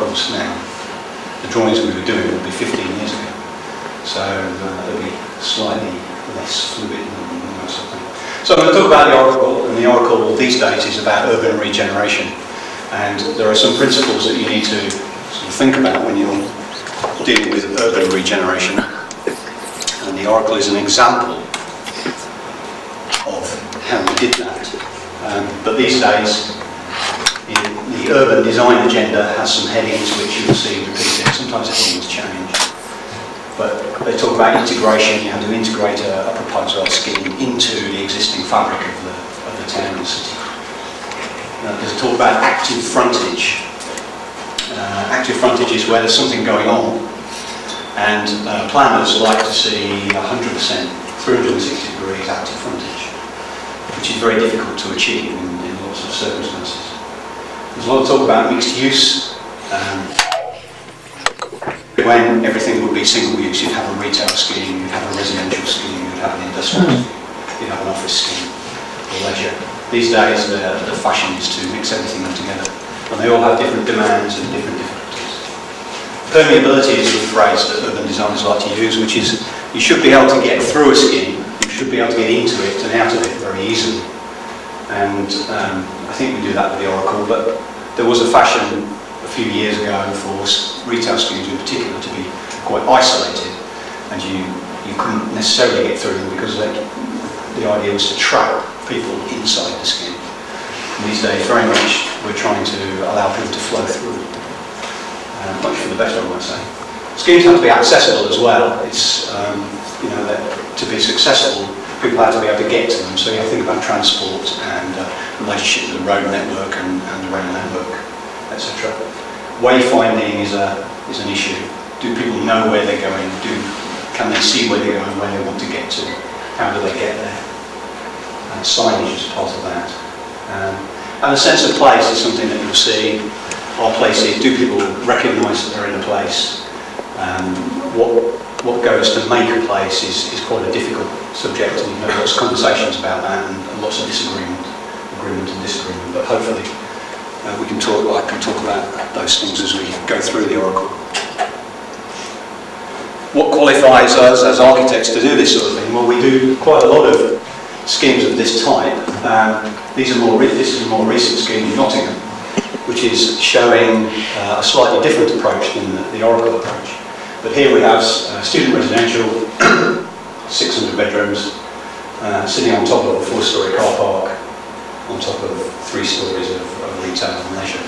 oracles now. The drawings we were doing would be 15 years ago. So they'll be slightly less fluid than that sort of thing. So I'm going to talk about the oracle, and the oracle these days is about urban regeneration. And there are some principles that you need to sort of think about when you're dealing with urban regeneration. And the oracle is an example of how we did that. But these days, the urban design agenda has some headings which you will see repeated. Sometimes the headings change. But they talk about integration. You have to integrate a proposal scheme into the existing fabric of the town and city. There's a talk about active frontage. Active frontage is where there's something going on, and planners like to see 100%, 360 degrees active frontage, which is very difficult to achieve in lots of circumstances. There's a lot of talk about mixed use. When everything would be single use, you'd have a retail scheme, you'd have a residential scheme, you'd have an industrial scheme, you'd have an office scheme, or leisure. These days, the fashion is to mix everything up together, and they all have different demands and different difficulties. Permeability is the phrase that urban designers like to use, which is you should be able to get through a scheme, you should be able to get into it and out of it very easily. And I think we do that with the oracle, but there was a fashion a few years ago for retail schemes in particular to be quite isolated, and you couldn't necessarily get through them because the idea was to trap people inside the scheme. And these days, very much, we're trying to allow people to flow through, much for the better, I might say. Schemes have to be accessible as well. It's that to be successful, people have to be able to get to them. So you have to think about transport and relationship with the road network and the rail network, etc. Wayfinding is an issue. Do people know where they're going? Can they see where they're going, where they want to get to? How do they get there? And signage is part of that. And a sense of place is something that you'll see. Our places, do people recognise that they're in a place? What goes to make a place is quite a difficult subject, and you know, lots of conversations about that and lots of agreement and disagreement. But hopefully I can talk about those things as we go through the oracle. What qualifies us as architects to do this sort of thing? Well, we do quite a lot of schemes of this type. This is a more recent scheme in Nottingham, which is showing a slightly different approach than the oracle approach. But here we have student residential, 600 bedrooms, sitting on top of a 4-storey car park, on top of 3 stories of retail and leisure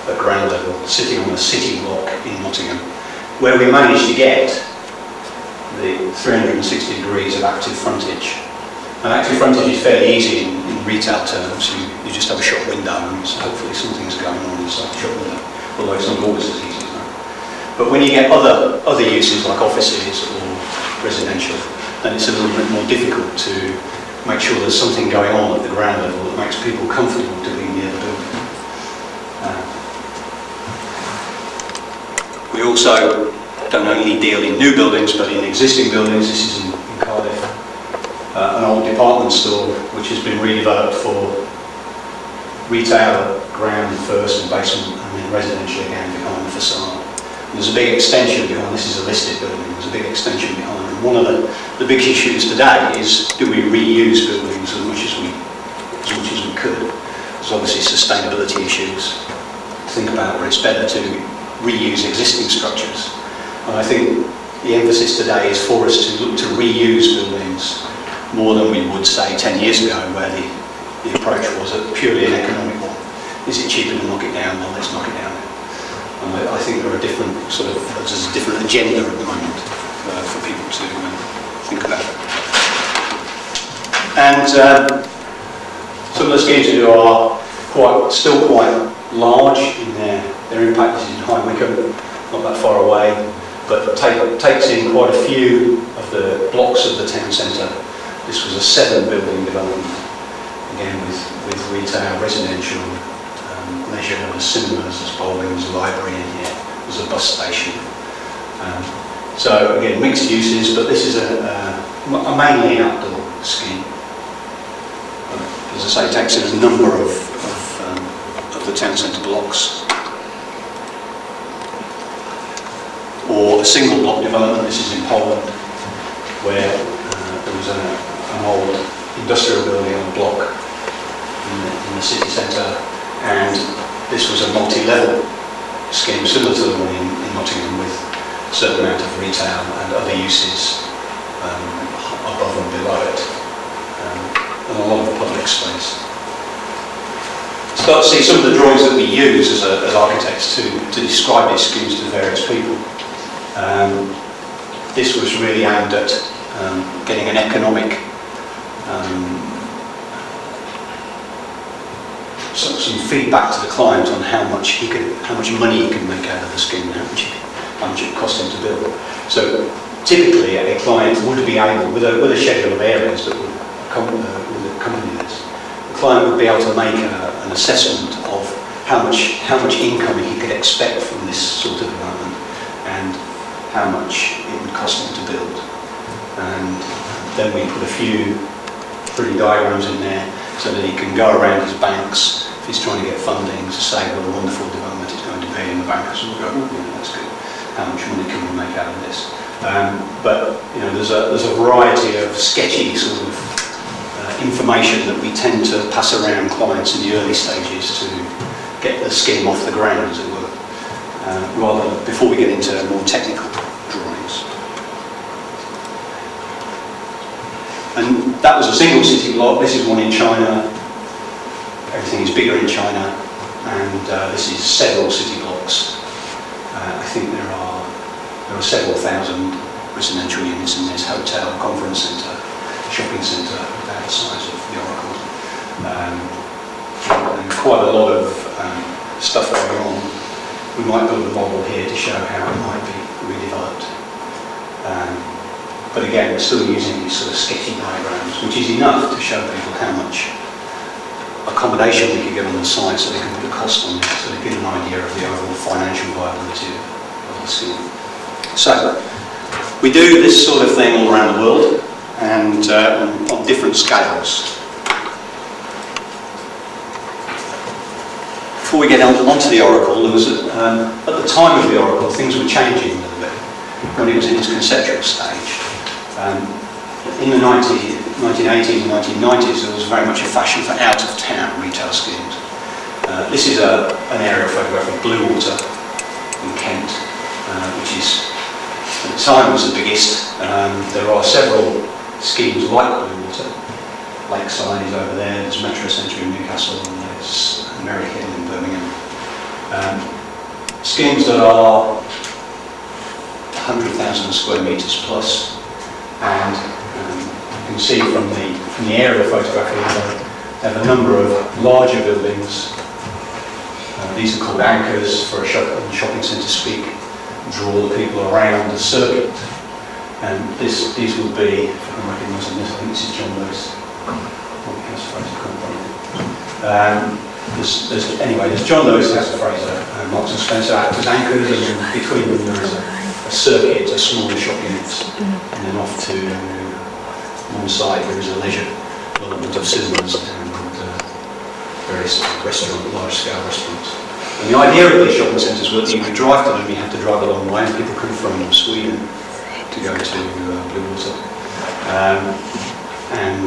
at ground level, sitting on a city block in Nottingham, where we managed to get the 360 degrees of active frontage. And active frontage is fairly easy in retail terms. You just have a shop window, and so hopefully something's going on inside the shop window, although it's not always as easy as that. But when you get other uses like offices or residential, then it's a little bit more difficult to make sure there's something going on at the ground level that makes people comfortable to be near the building. We also don't only deal in new buildings, but in existing buildings. This is in Cardiff, an old department store which has been redeveloped for retail ground first and basement, and then residential again behind the facade. And there's a big extension behind. This is a listed building. There's a big extension behind. And one of the big issues today is, do we reuse buildings as much as we could? There's obviously sustainability issues. Think about where it's better to reuse existing structures. And I think the emphasis today is for us to look to reuse buildings more than we would say 10 years ago, where the approach was purely an economic one. Is it cheaper to knock it down? Well, let's knock it down. And I think there are there's a different agenda at the moment for people to think about. And some of the schemes we do are still quite large in their impact. This is in High Wycombe, not that far away, but takes in quite a few of the blocks of the town centre. This was a 7-building development, again with retail, residential, leisure, there's cinemas, there's bowling, there's a library in here, there's a bus station. So again, mixed uses, but this is a mainly outdoor scheme. As I say, it takes in a number of the town centre blocks. a single block development. This is in Poland, where there was an old industrial building on a block in the city centre, and this was a multi-level scheme similar to the one in Nottingham, with a certain amount of retail and other uses above and below it, and a lot of public space. Start to see some of the drawings that we use as architects to describe these schemes to various people. This was really aimed at getting an economic, some feedback to the client on how much money he can make out of the scheme, and how much it cost him to build. So typically, a client would be able, with a schedule of areas that would accompany this, the client would be able to make an assessment of how much income he could expect from this sort of development, and how much it would cost him to build. And then we put a few pretty diagrams in there so that he can go around his banks if he's trying to get funding to say what a wonderful development it's going to be, and the bankers will go, that's good. How much money can we make out of this? But there's a variety of sketchy sort of information that we tend to pass around clients in the early stages to get the scheme off the ground, as it were, rather before we get into more technical drawings. And that was a single city block. This is one in China. Everything is bigger in China, and this is several city blocks. I think there are several thousand residential units in this: hotel, conference centre, shopping centre, about the size of the Oracle, and quite a lot of stuff going on. We might build a model here to show how it might be redeveloped. But again, we're still using these sort of sketchy diagrams, which is enough to show people how much accommodation we could get on the site, so they can put a cost on it, so they get an idea of the overall financial viability of the scheme. So, we do this sort of thing all around the world, and on different scales. Before we get onto the Oracle, there was at the time of the Oracle, things were changing a little bit when it was in its conceptual stage. In the 1980s and 1990s, there was very much a fashion for out-of-town retail schemes. This is an aerial photograph of Bluewater in Kent, which is, at the time, was the biggest. There are several schemes like Bluewater. Lakeside is over there, there's Metro Centre in Newcastle, and there's Merry Hill in Birmingham. Schemes that are 100,000 square metres plus, and you can see from the aerial photograph here, they have a number of larger buildings. These are called anchors for a shopping centre speak, draw the people around the circuit. And these would be, if I'm recognising this, I think this is John Lewis. There's John Lewis, House of Fraser, Marks and Spencer act as anchors, and between them there is a circuit, a smaller shop units, and then off to one side there is a leisure development of cinemas and various large-scale restaurants. And the idea of these shopping centres was that you could drive to them, you had to drive a long way, and people come from Sweden to go to Bluewater. And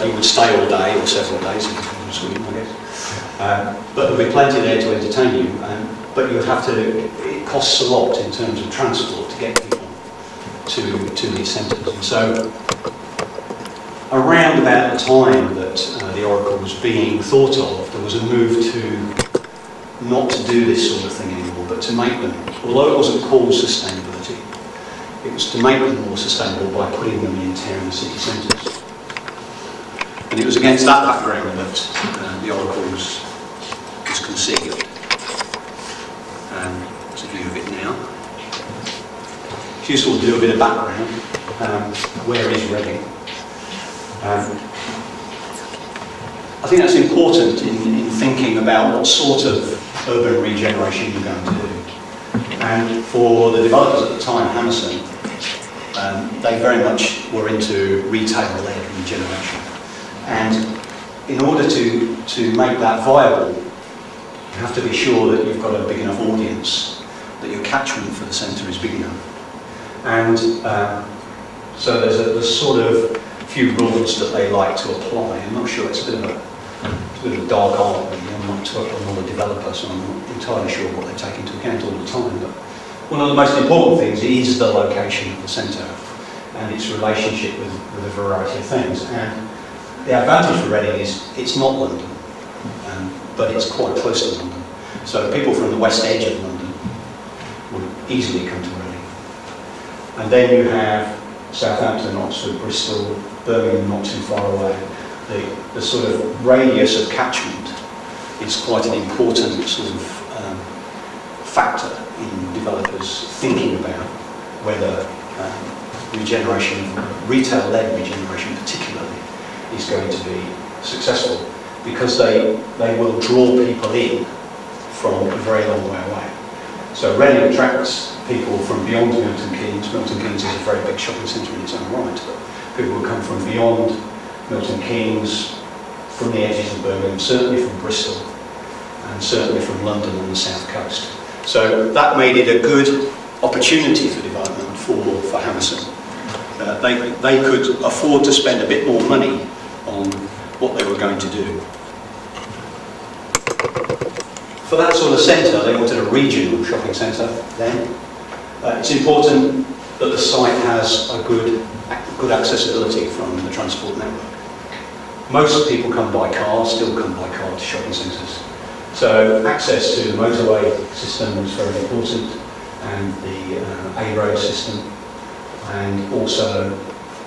you would stay all day, or several days, if you come from Sweden, I guess. But there would be plenty there to entertain you, but you would have to, it costs a lot in terms of transport to get people to these centres. And so, around about the time that the Oracle was being thought of, there was a move to not to do this sort of thing anymore, but to make them, although it wasn't called sustainability, it was to make them more sustainable by putting them in town city centres. And it was against that background that the Oracle was conceived. There's a view of it now. It's useful to do a bit of background. Where is Reading? I think that's important in thinking about what sort of urban regeneration you're going to do. And for the developers at the time, Hammerson, they very much were into retail-led regeneration. And in order to make that viable, you have to be sure that you've got a big enough audience that your catchment for the centre is big enough. And so there's sort of few rules that they like to apply. I'm not sure, it's a bit of a dark art, really. I'm not a developer, so I'm not entirely sure what they take into account all the time. But one of the most important things is the location of the centre and its relationship with a variety of things. And the advantage for Reading is it's not London, but it's quite close to London. So people from the west edge of London would easily come to Reading. And then you have Southampton, Oxford, Bristol, Birmingham not too far away. The sort of radius of catchment is quite an important sort of factor in developers thinking about whether regeneration, retail-led regeneration particularly, is going to be successful, because they will draw people in from a very long way away. So Reading attracts people from beyond Milton Keynes. Milton Keynes is a very big shopping centre in its own right, but people will come from beyond Milton Keynes, from the edges of Birmingham, certainly from Bristol, and certainly from London and the south coast. So that made it a good opportunity for development for Hammerson. They could afford to spend a bit more money on what they were going to do. For that sort of centre, they wanted a regional shopping centre then. It's important that the site has a good accessibility from the transport network. Most people come by car, still come by car to shopping centres. So access to the motorway system was very important, and the A road system, and also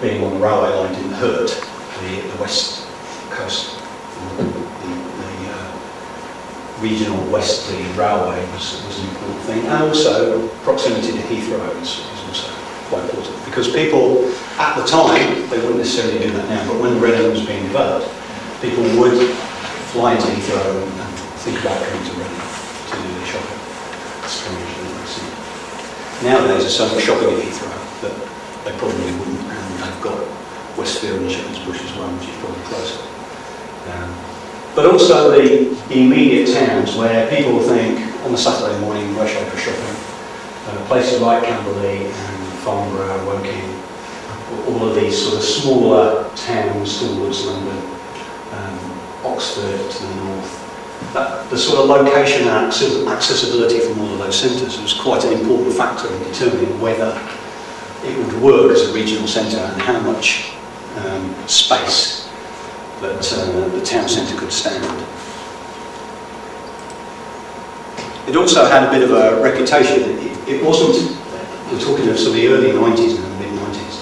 being on the railway line didn't hurt the west coast. The regional westerly railway was an important thing, and also proximity to Heathrow is also quite important, because people at the time, they wouldn't necessarily do that now, but when Reading was being developed, people would fly into Heathrow and think about coming to Reading to do their shopping. Nowadays there's so much shopping at Heathrow that they probably wouldn't, and they've got Westfield and Shepherd's Bush as well, which is probably closer. But also the immediate towns where people think on a Saturday morning, where should I go shopping? Places like Camberley and Farnborough, Woking, all of these sort of smaller towns towards London, Oxford to the north. The sort of location and accessibility from all of those centres was quite an important factor in determining whether it would work as a regional centre and how much space that the town centre could stand. It also had a bit of a reputation. It wasn't, we're talking of sort of the early 90s and the mid 90s.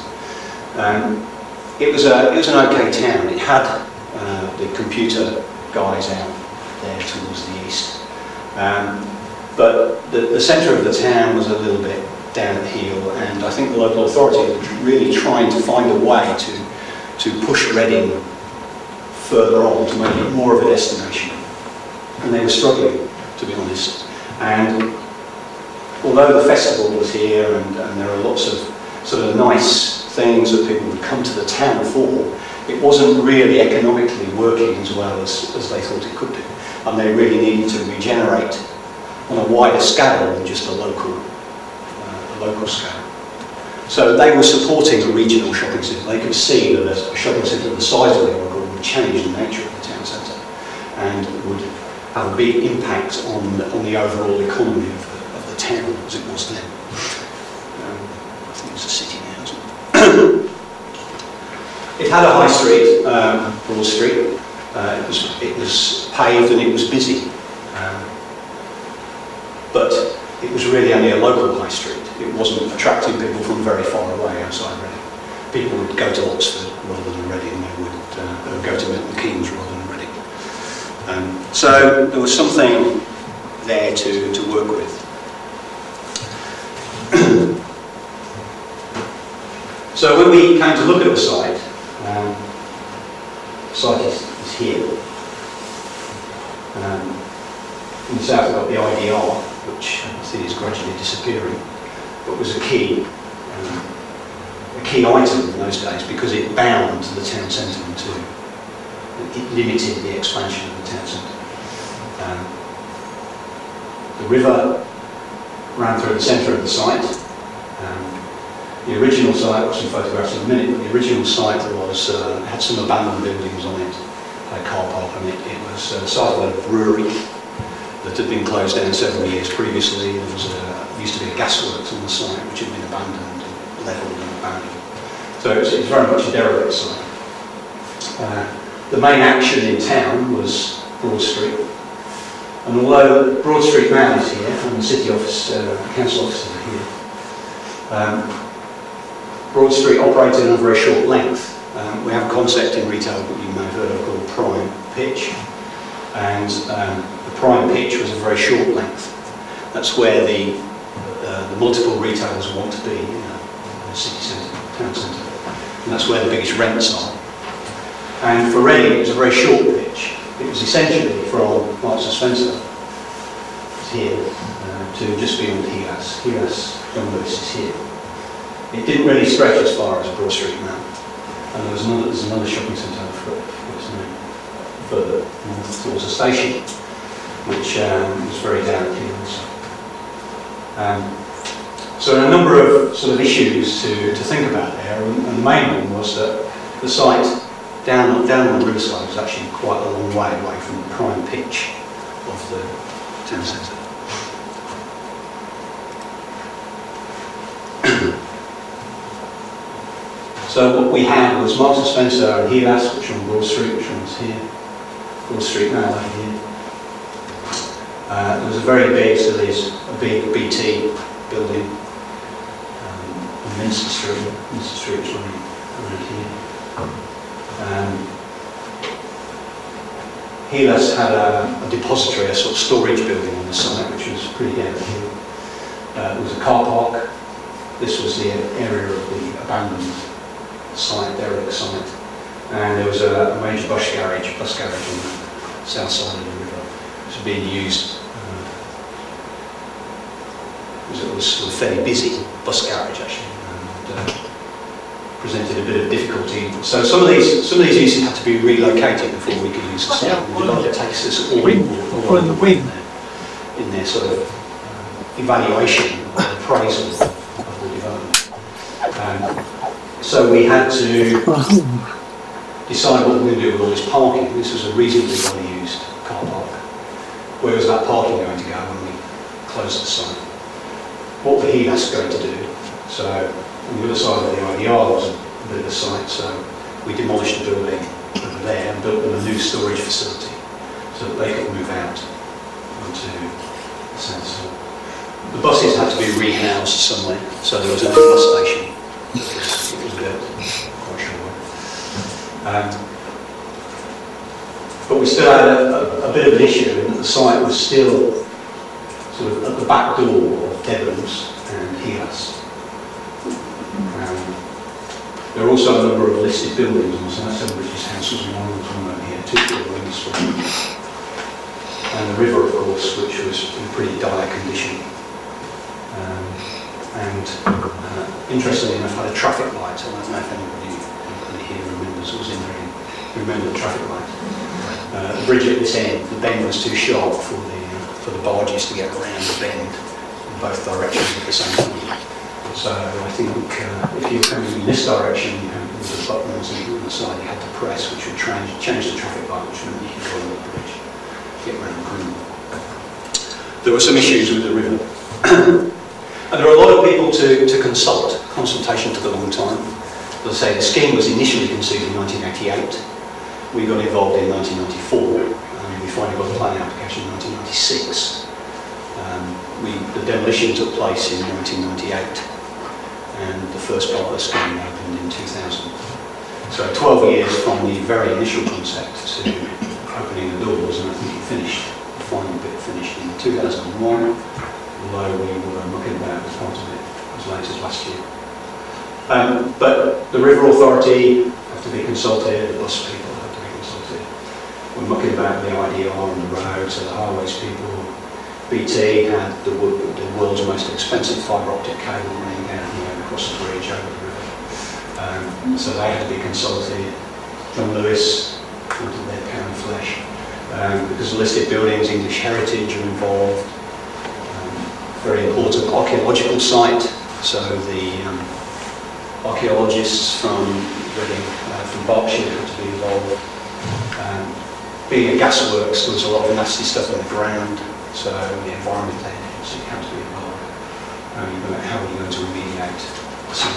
It was an okay town. It had the computer guys out there towards the east. But the centre of the town was a little bit down at heel, and I think the local authority was really trying to find a way to push Reading further on, to make it more of a destination. And they were struggling, to be honest. And although the festival was here, and there are lots of sort of nice things that people would come to the town for, it wasn't really economically working as well as they thought it could do. And they really needed to regenerate on a wider scale than just a local scale. So they were supporting a regional shopping centre. They could see that a shopping centre of the size of the Oracle would change the nature of the town centre and would have a big impact on the overall economy of the town as it was then. I think it was a city now, isn't it? It had a high street, Broad Street. It was paved and it was busy. But it was really only a local high street. It wasn't attracting people from very far away outside Reading. People would go to Oxford rather than Reading. They would go to Milton Keynes rather than Reading. So there was something there to work with. So when we came to look at the site is here. In the south we've got the IDR, which I think is gradually disappearing, but was a key item in those days because it bound the town centre and it limited the expansion of the town centre. The river ran through the centre of the site. The original site, I've got some photographs in a minute, but the original site was, had some abandoned buildings on it, had a car park on it. It was the site of a brewery that had been closed down several years previously. There was used to be a gasworks on the site which had been abandoned, and levelled and abandoned. So it was very much a derelict site. The main action in town was Broad Street. And although Broad Street now is here, and the city office, council offices are here, Broad Street operated on a very short length. We have a concept in retail that you may have heard of called prime pitch. And the prime pitch was a very short length. That's where the multiple retailers want to be, in the city centre, town centre. And that's where the biggest rents are. And for Reading, it was a very short pitch. It was essentially from Marks and Spencer, here, to just beyond Heras, John Lewis is here. It didn't really stretch as far as Broad Street now. And there's another shopping centre further north towards the station, which was very down here also. So a number of sort of issues to think about there, and the main one was that the site down on the riverside was actually quite a long way away from the prime pitch of the town centre. So what we had was Marks and Spencer and Heras, which are on Broad Street, which one's here. Broad Street now over here. There was a very big, so there's a big BT building on Minster Street is around here. Heras had a depository, a sort of storage building on the site, which was pretty down here. There was a car park. This was the area of the abandoned site, derelict site. And there was a major bus garage on the south side of the river. It was being used. It was sort of fairly busy bus garage actually, and presented a bit of difficulty. So some of these uses had to be relocated before we could use the site. The developer takes this all in their sort of evaluation or appraisal of the development. So we had to decide what we were going to do with all this parking. This was a reasonably well used car park. Where was that parking going to go when we closed the site? What were Heras going to do? So on the other side of the IDR was a bit of the site, so we demolished the building over there and built them a new storage facility so that they could move out onto the south side. The buses had to be rehoused somewhere, so there was a new bus station that was built quite a short way. But we still had a bit of an issue in that the site was still sort of at the back door of Debenhams and Heras. There are also a number of listed buildings on the site. Selbridge's house was one over here, 2 buildings. And the river, of course, which was in pretty dire condition. Interestingly enough, had a traffic light. I don't know if anybody here remembers what was in there. Remember the traffic light. The bridge at this end, the bend was too sharp for the barges to get around the bend in both directions at the same time. So I think if you were coming in this direction, with the buttons on the side you had to press, which would change the traffic light, which meant you could go on the bridge, get around the corner. There were some issues with the river. And there were a lot of people to consult. Consultation took a long time. As I say, the scheme was initially conceived in 1988. We got involved in 1994. We finally got the planning application in 1996. The demolition took place in 1998. And the first part of the scheme opened in 2000. So 12 years from the very initial concept to opening the doors, and I think it finished, the final bit finished in 2001. Although we were mucking about as part of it as late as last year. But the River Authority have to be consulted, the bus people have to be consulted. We're mucking about the IDR and the roads and the highways people. BT had the world's most expensive fibre optic cable running down here across the bridge over the river. So they had to be consulted. John Lewis wanted their pound of flesh. Because listed buildings, English heritage are involved. very important archaeological site. So the archaeologists from Reading, from Berkshire had to be involved. Being a gasworks, there was a lot of nasty stuff on the ground, so the environment agency had to be involved. How are you going to remediate? So,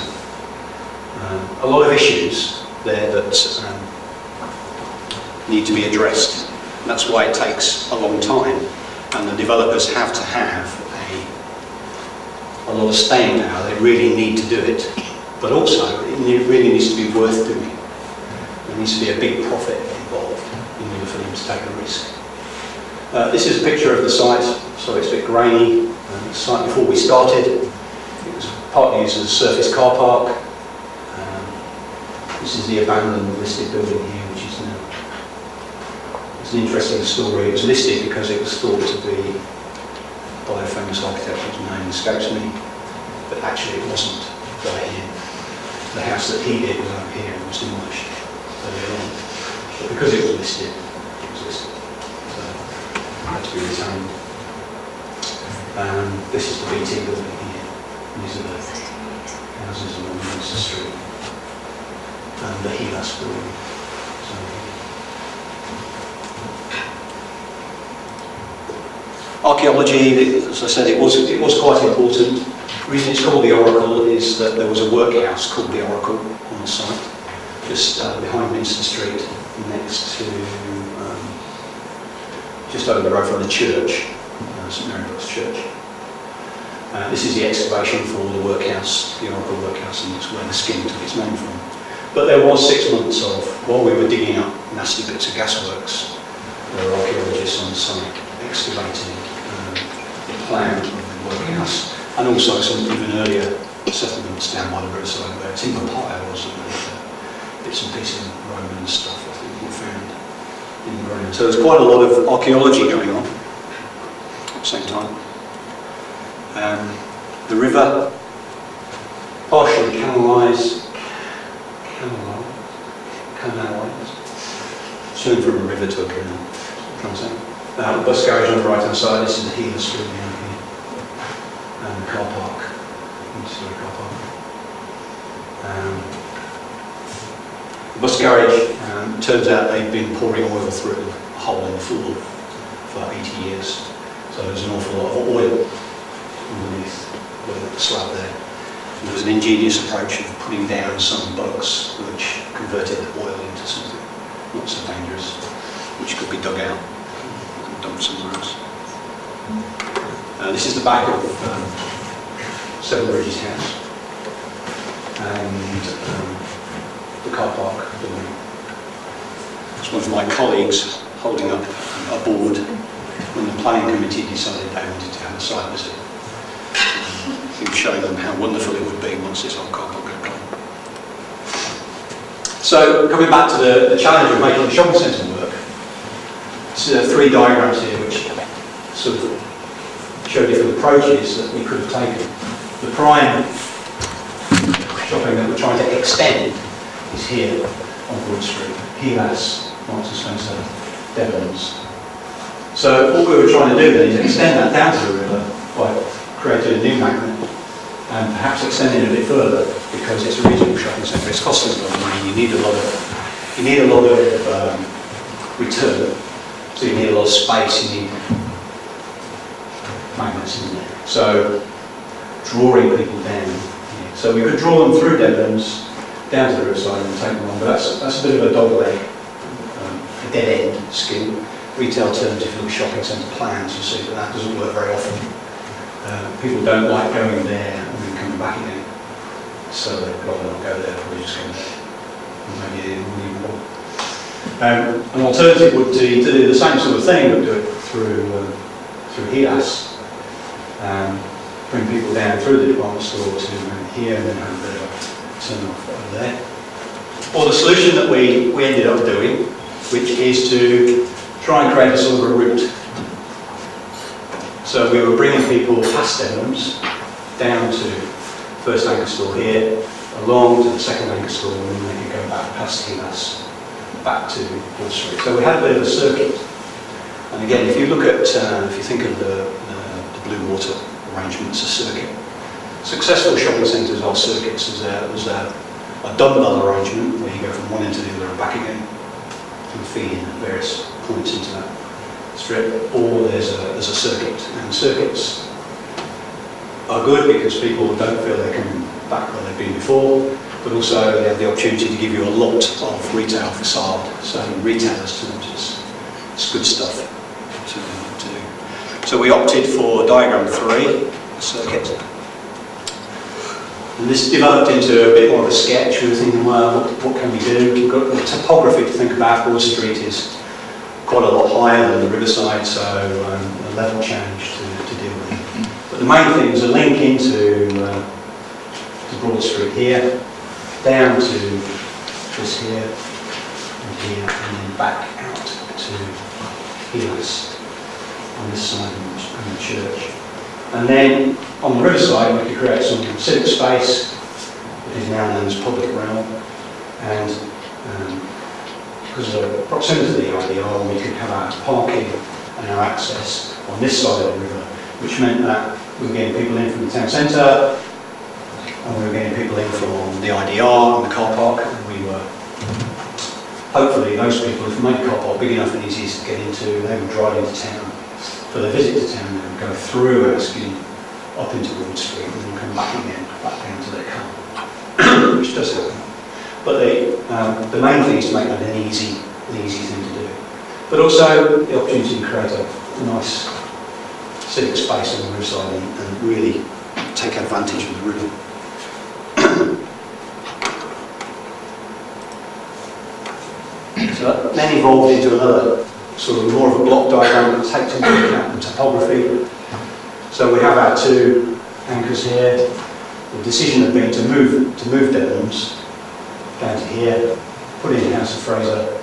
a lot of issues there that need to be addressed. And that's why it takes a long time, and the developers have to have a lot of staying power. They really need to do it, but also it really needs to be worth doing. There needs to be a big profit involved in order for them to take a risk. This is a picture of the site. Sorry, it's a bit grainy. The site before we started, it was partly used as a surface car park. This is the abandoned listed building here, which is now. It's an interesting story. It was listed because it was thought to be by a famous architect whose name escapes me, but actually it wasn't by him. The house that he did was over here and was demolished earlier on. But because it was listed, it was listed. So it had to be retained. This is the BT building here. These are the houses along Minster Street. And the Helas building. Archaeology, as I said, it was quite important. The reason it's called the Oracle is that there was a workhouse called the Oracle on the site, just behind Minster Street, next to, just over the road from the church, St Mary Brooks Church. This is the excavation for the workhouse, the Oracle workhouse, and it's where the skin took its name from. But there was 6 months of, while we were digging up nasty bits of gasworks, there were archaeologists on the site excavating the plan of the workhouse, and also some even earlier settlements down by the riverside where timber pile was, and bits and pieces of Roman stuff I think were found in the ground. So there's quite a lot of archaeology going on at the same time. The river, partially canalised, turned from a river to a canal. The bus garage on the right hand side, this is the Helas building down here, and the car park, two-storey car park. The bus garage, turns out they've been pouring oil through a hole in the floor for 80 years, so there's an awful lot of oil underneath the slab there. And there was an ingenious approach of putting down some bugs which converted the oil into something not so dangerous, which could be dug out and dumped somewhere else. This is the back of Seven Bridges house and the car park building. It's one of my colleagues holding up a board when the planning committee decided they wanted to have a site visit. He would show them how wonderful it would be once this old car park had gone. So, coming back to the challenge of making the shopping centre work, there's 3 diagrams here which sort of show different approaches that we could have taken. The prime shopping that we're trying to extend is here on Broad Street. Helas, Marks and Spencer, Devons. So what we were trying to do then is extend that down to the river by creating a new magnet and perhaps extending it a bit further because it's a regional shopping centre. It's costing us a lot of money. You need a lot of return. So you need a lot of space. You need magnets in there. So drawing people down. Yeah. So we could draw them through Devons down to the riverside and take them on. But that's a bit of a dog leg, a dead end scheme. Retail terms, if you look at shopping centre plans, you'll see that doesn't work very often. People don't like going there and then coming back again. So they'd rather not go there, probably just go there. Maybe they wouldn't even bother. An alternative would be to do the same sort of thing, but do it through Helas. Bring people down through the department store to here and then have a bit of a turn off over there. Or the solution that we ended up doing, which is to try and create a sort of a route. So we were bringing people past Devons, down to first anchor store here, along to the second anchor store, and then they could go back past Helas, back to Broad Street. So we had a bit of a circuit. And again, if you look at, if you think of the Blue Water arrangements, a circuit. Successful shopping centres are circuits. There's a dumbbell arrangement where you go from one end to the other and back again and feed in at various points into that strip, or there's a circuit. And circuits are good because people don't feel they're coming back where they've been before, but also they have the opportunity to give you a lot of retail facade. So in retailers' terms, it's good stuff to do. So we opted for diagram 3, a circuit. And this developed into a bit more of a sketch. We were thinking, well, what can we do? We've got the topography to think about. Broad Street is quite a lot higher than the riverside, so a level change to deal with. But the main thing is a link into Broad Street here, down to this here, and here, and then back out to Heelas on this side of the church. And then on the riverside we could create some civic space that is now known as public realm, and because of the proximity to the IDR, we could have our parking and our access on this side of the river, which meant that we were getting people in from the town centre, and we were getting people in from the IDR and the car park, and we were, hopefully those people, if we made the car park big enough and easy to get into, they would drive into town. For their visit to town, they would go through our scheme up into Broad Street and then come back again, back down to their car, which does happen. But the main thing is to make that an easy thing to do. But also the opportunity to create a nice civic space on the riverside and really take advantage of the river. So that then evolved into another sort of more of a block diagram that takes into account the topography. So we have our 2 anchors here. The decision had been to move Debenhams down to here, put in the House of Fraser.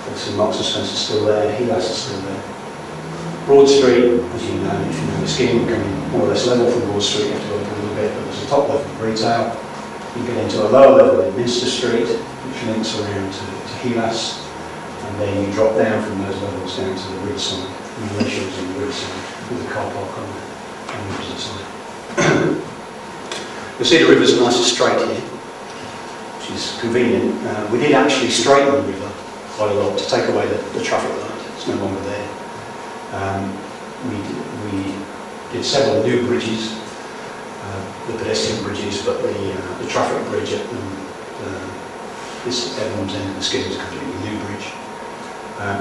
Obviously Marks and Spencer's still there, Heelas is still there. Broad Street, as you know, if you know the scheme, coming more or less level from Broad Street, you have to go up a little bit, but there's a top level of retail. You get into a lower level in Minster Street, which links around to Heelas. And then you drop down from those levels down to the riverside, and the ratios in the riverside with the car park on the opposite side. You'll see the river's nice and straight here, which is convenient. We did actually straighten the river quite a lot to take away the traffic light. It's no longer there. We did several new bridges, the pedestrian bridges, but the traffic bridge at this Debenhams end of the scheme is a completely new bridge.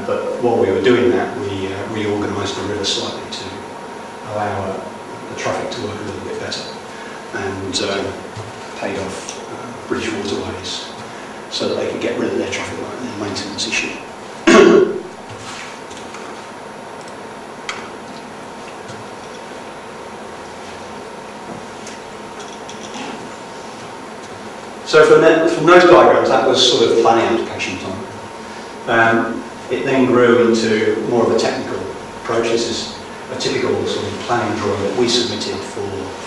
But while we were doing that, we reorganised the river slightly to allow the traffic to work a little bit better, and paid off bridge waterways so that they could get rid of their traffic light and their maintenance issue. So from those diagrams, that was sort of planning application time. It then grew into more of a technical approach. This is a typical sort of planning drawing that we submitted for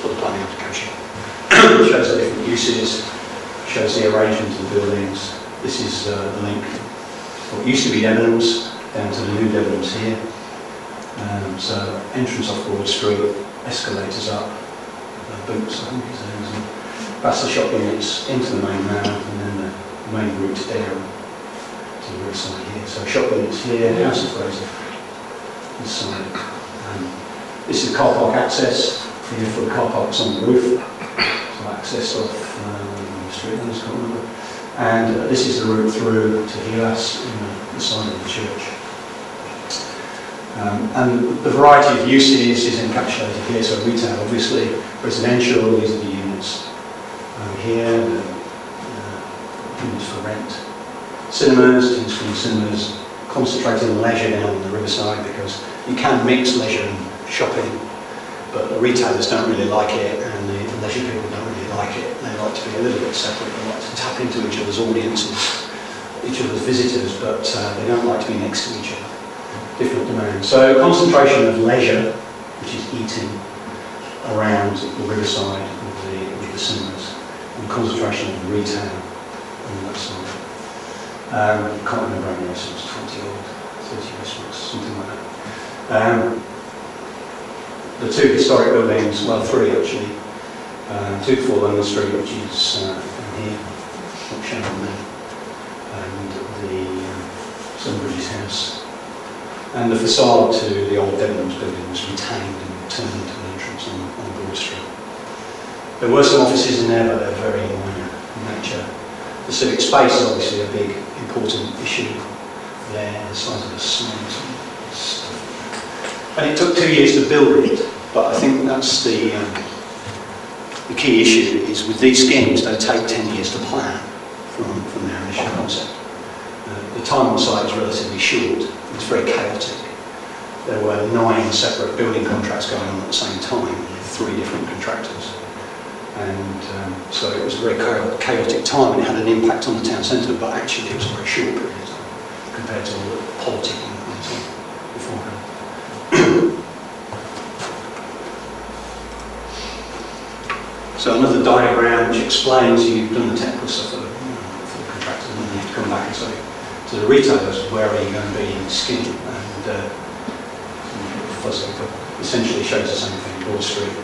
the planning application. It shows the different uses, shows the arrangement of the buildings. This is the link what used to be Debenhams down to the new Debenhams here. So entrance off Broad Street, escalators up, Boots I think is the name, past the shop units into the main round, and then the main route down to the riverside here. So shop units here, House of Fraser, this side. This is car park access here for the car parks on the roof. So access off the street, I just can't remember. And this is the route through to Heelas in the side of the church. And the variety of uses is encapsulated here. So retail, obviously, residential, these are the units over here, the units for rent. Cinemas, tin-screen cinemas, concentrating on leisure down on the riverside, because you can mix leisure and shopping, but the retailers don't really like it, and the leisure people don't really like it. They like to be a little bit separate. They like to tap into each other's audiences, each other's visitors, but they don't like to be next to each other. Different demands. So concentration of leisure, which is eating, around the riverside with the cinemas, and concentration of retail on that side. Can't remember how many restaurants, 20 or 30 restaurants, something like that. the two historic buildings, well, three actually, 2 to 4 London Street, which is here, not shown on there, and the Sunbridge's house. And the facade to the old Debenhams building was retained and turned into an entrance on Broad Street. There were some offices in there, but they're very minor in nature. The civic space is obviously a big, important issue there, the size of the signs and stuff. And it took 2 years to build it, but I think that's the key issue is with these schemes, they take 10 years to plan from their initial concept. The time on site is relatively short. It's very chaotic. There were 9 separate building contracts going on at the same time with 3 different contractors. And so it was a very chaotic time, and it had an impact on the town centre, but actually it was a very short period of time compared to all the politicking beforehand. So another diagram which explains you've done the technical stuff for the contractors, and then you have to come back and say to the retailers, where are you going to be in the scheme? And essentially shows the same thing: Broad Street,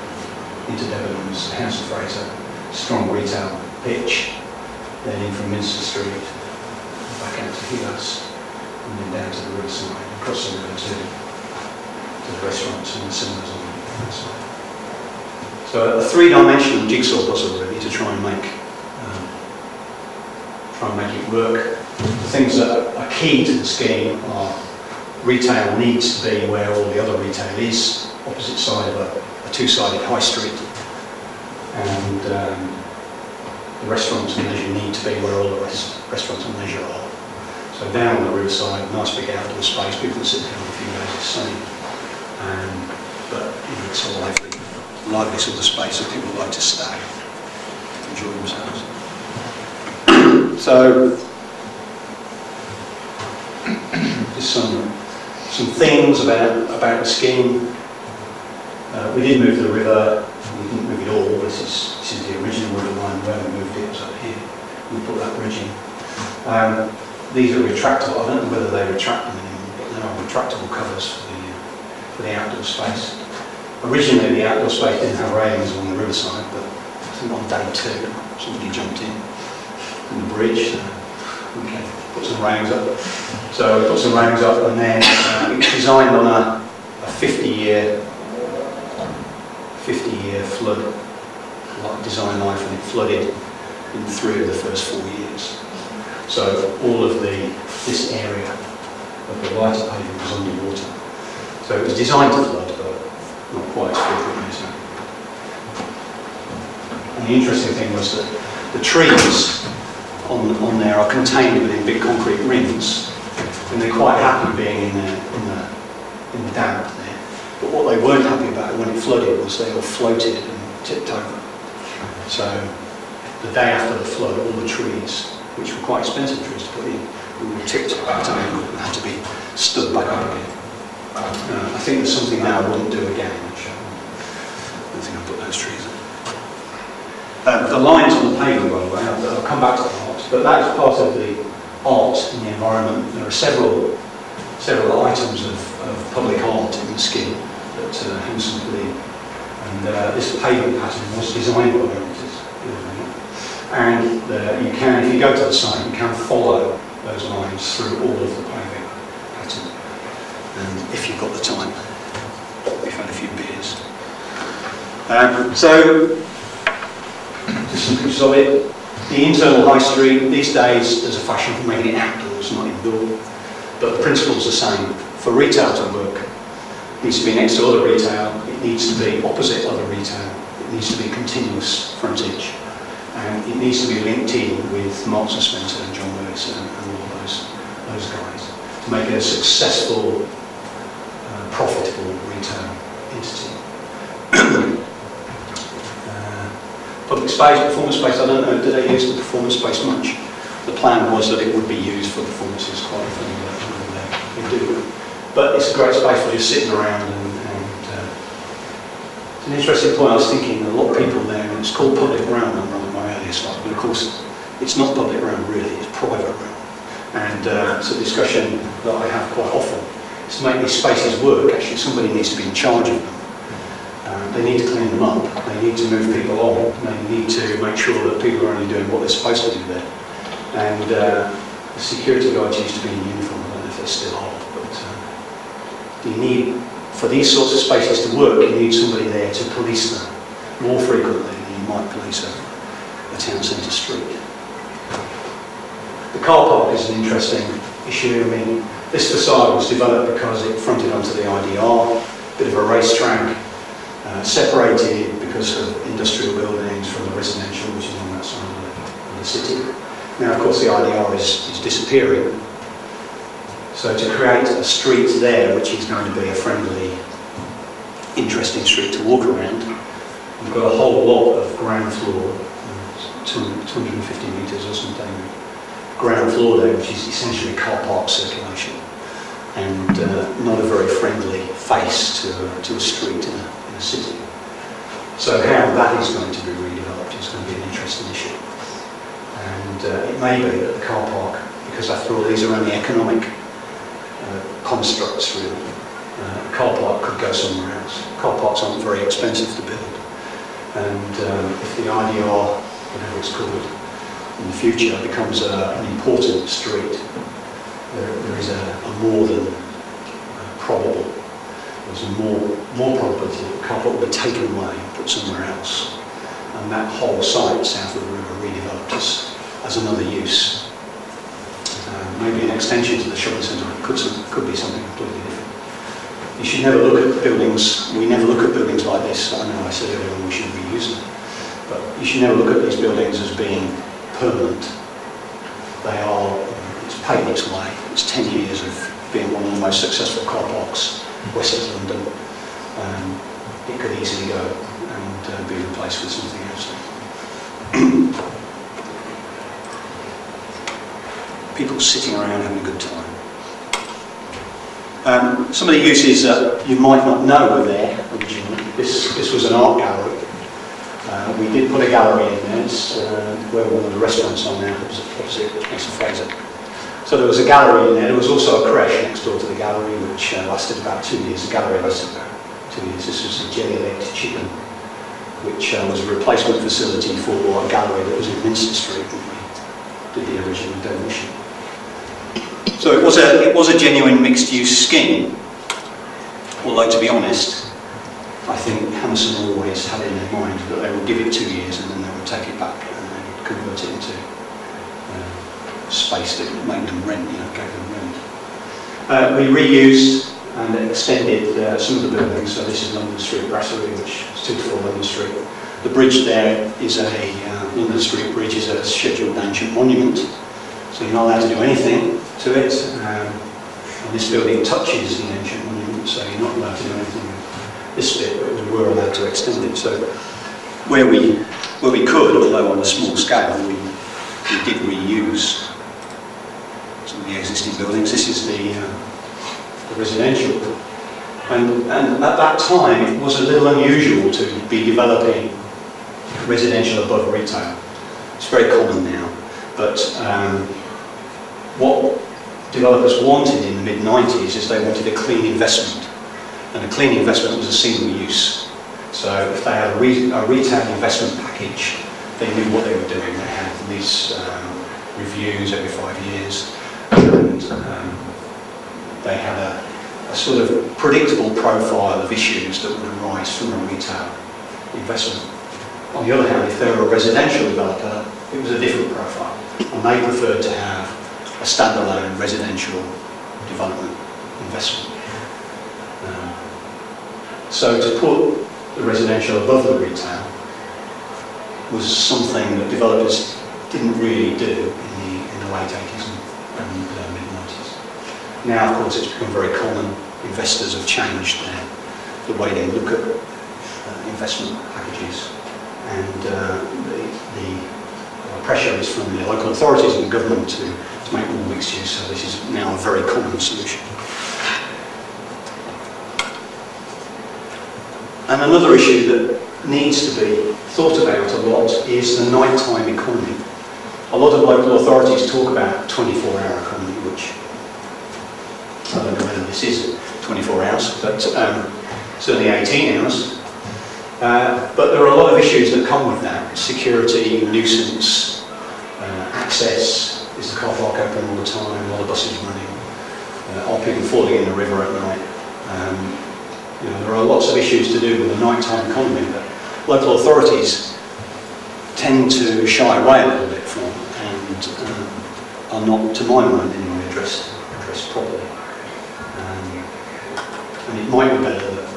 into Debenhams, House of Fraser, strong retail pitch, then in from Minster Street, back out to Helas, and then down to the riverside, across the river to the restaurants and the cinemas on the other side. So a 3-dimensional jigsaw puzzle really to try and make it work. The things that are key to the scheme are retail needs to be where all the other retail is, opposite side of a 2-sided high street, and the restaurants and leisure need to be where all the restaurants and leisure are. So down on the riverside, nice big outdoor space, people sit down a few days, it's sunny, but it's a lively sort of space that people like to stay, enjoy themselves. So, just some things about the scheme. We did move the river. We didn't move it all. This is the original river line. Where we moved it was up here. We put that bridge in. These are retractable. I don't know whether they retract them anymore, but there are retractable covers for the outdoor space. Originally, the outdoor space didn't have railings along the riverside, but I think on day 2, somebody jumped in the bridge. Okay, put some railings up. So we put some railings up, and then it was designed on a 50-year flood, like design life, and it flooded in 3 of the first 4 years. So all of this area of the lighter pavement was underwater. So it was designed to flood, but not quite as frequently as that. And the interesting thing was that the trees on there are contained within big concrete rings, and they're quite happy being in the damp there. But what they weren't happy about when it flooded was they all floated and tipped over. So the day after the flood, all the trees, which were quite expensive trees to put in, were tipped at an angle and had to be stood back up again. I think there's something now I wouldn't do again, which I don't think I'll put those trees in. The lines on the pavement, by the way, I'll come back to the art, but that is part of the art in the environment. There are several items of public art in the scheme that Geeson put in, and this pavement pattern was designed by artists. And you can, if you go to the site, you can follow those lines through all of the paving pattern. And if you've got the time, we've had a few beers. So, just some pictures of it. The internal high street, these days there's a fashion for making it outdoors, not indoor. But the principle's the same. For retail to work, it needs to be next to other retail, it needs to be opposite other retail, it needs to be continuous frontage, and it needs to be linked in with Marks and Spencer and John Lewis and all of those guys to make it a successful, profitable retail entity. Public space, performance space, I don't know, do they use the performance space much? The plan was that it would be used for performances quite often, they do. But it's a great space for just sitting around, and it's an interesting point. I was thinking a lot of people there, and it's called public ground on my earlier slide, but of course it's not public ground really, it's private ground. And it's a discussion that I have quite often. Is to make these spaces work, actually somebody needs to be in charge of them. They need to clean them up, they need to move people on, they need to make sure that people are only doing what they're supposed to do there. And the security guards used to be in uniform, I don't know if they still are, but you need, for these sorts of spaces to work, you need somebody there to police them more frequently than you might police a town centre street. The car park is an interesting issue. I mean, this facade was developed because it fronted onto the IDR, bit of a racetrack, separated because of industrial buildings from the residential, which is on that side of the city. Now, of course, the IDR is disappearing. So to create a street there, which is going to be a friendly, interesting street to walk around, we've got a whole lot of ground floor, 250 metres or something, ground floor there, which is essentially car park circulation, and not a very friendly face to a street in a city. So how that is going to be redeveloped is going to be an interesting issue. And it may be that the car park, because after all these are only economic constructs really, a car park could go somewhere else. Car parks aren't very expensive to build. And if the IDR, whatever it's called, in the future becomes an important street, there is a more than probable, there's a more probability that the car park will be taken away and put somewhere else. And that whole site south of the river redeveloped as another use. Maybe an extension to the shopping centre could be something completely different. You should never look at buildings, we never look at buildings like this. I know I said earlier we shouldn't be using them, but you should never look at these buildings as being permanent. They are, it's paid its way. It's 10 years of being one of the most successful car parks west of London. It could easily go and be replaced with something else. People sitting around having a good time. Some of the uses that you might not know were there originally. This was an art gallery. We did put a gallery in there. It's where one of the restaurants are now, opposite Mr. Fraser. So there was a gallery in there. There was also a creche next door to the gallery, which lasted about 2 years. The gallery lasted about 2 years. This was a jelly-legged chicken, which was a replacement facility for a gallery that was in Minster Street when we did the original demolition. So it was a genuine mixed-use scheme, although to be honest, I think Hammerson always had in their mind that they would give it 2 years and then they would take it back and they would convert it into space that made them rent, gave them rent. We reused and extended some of the buildings. So this is London Street Brasserie, which is 2-4 London Street. The bridge there is London Street Bridge is a scheduled ancient monument, so you're not allowed to do anything to it. And this building touches the ancient monument, so you're not allowed to do anything with this bit, but we were allowed to extend it. So where we could, although on a small scale, we did reuse some of the existing buildings. This is the residential. And at that time, it was a little unusual to be developing residential above retail. It's very common now, but what developers wanted in the mid-90s is they wanted a clean investment, and a clean investment was a single use. So if they had a retail investment package, they knew what they were doing. They had these reviews every 5 years, and they had a sort of predictable profile of issues that would arise from a retail investment. On the other hand, if they were a residential developer, it was a different profile, and they preferred to have a standalone residential development investment. So to put the residential above the retail was something that developers didn't really do in the late 80s and mid-90s. Now, of course, it's become very common. Investors have changed the way they look at investment packages, and the pressure is from the local authorities and the government to make more mixed use, so this is now a very common solution. And another issue that needs to be thought about a lot is the nighttime economy. A lot of local authorities talk about 24-hour economy, which I don't know whether this is 24 hours, but certainly 18 hours. But there are a lot of issues that come with that. Security, nuisance, access. Is the car park open all the time? Are the buses running? Are people falling in the river at night? There are lots of issues to do with the nighttime economy that local authorities tend to shy away a little bit from and are not, to my mind anyway, addressed properly. And it might be better that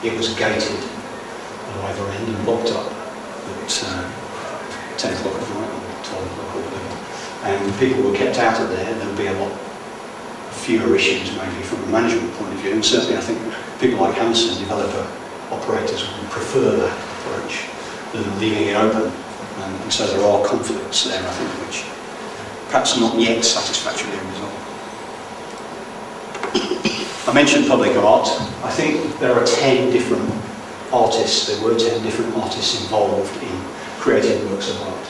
it was gated at either end and locked up at 10 o'clock at night or 12 o'clock or whatever. And people were kept out of there, there'll be a lot fewer issues maybe from a management point of view. And certainly I think people like Hanson, developer operators, would prefer that approach than leaving it open. And so there are conflicts there, I think, which perhaps not yet satisfactorily resolved. I mentioned public art. I think there are 10 different artists, there were 10 different artists involved in creating works of art.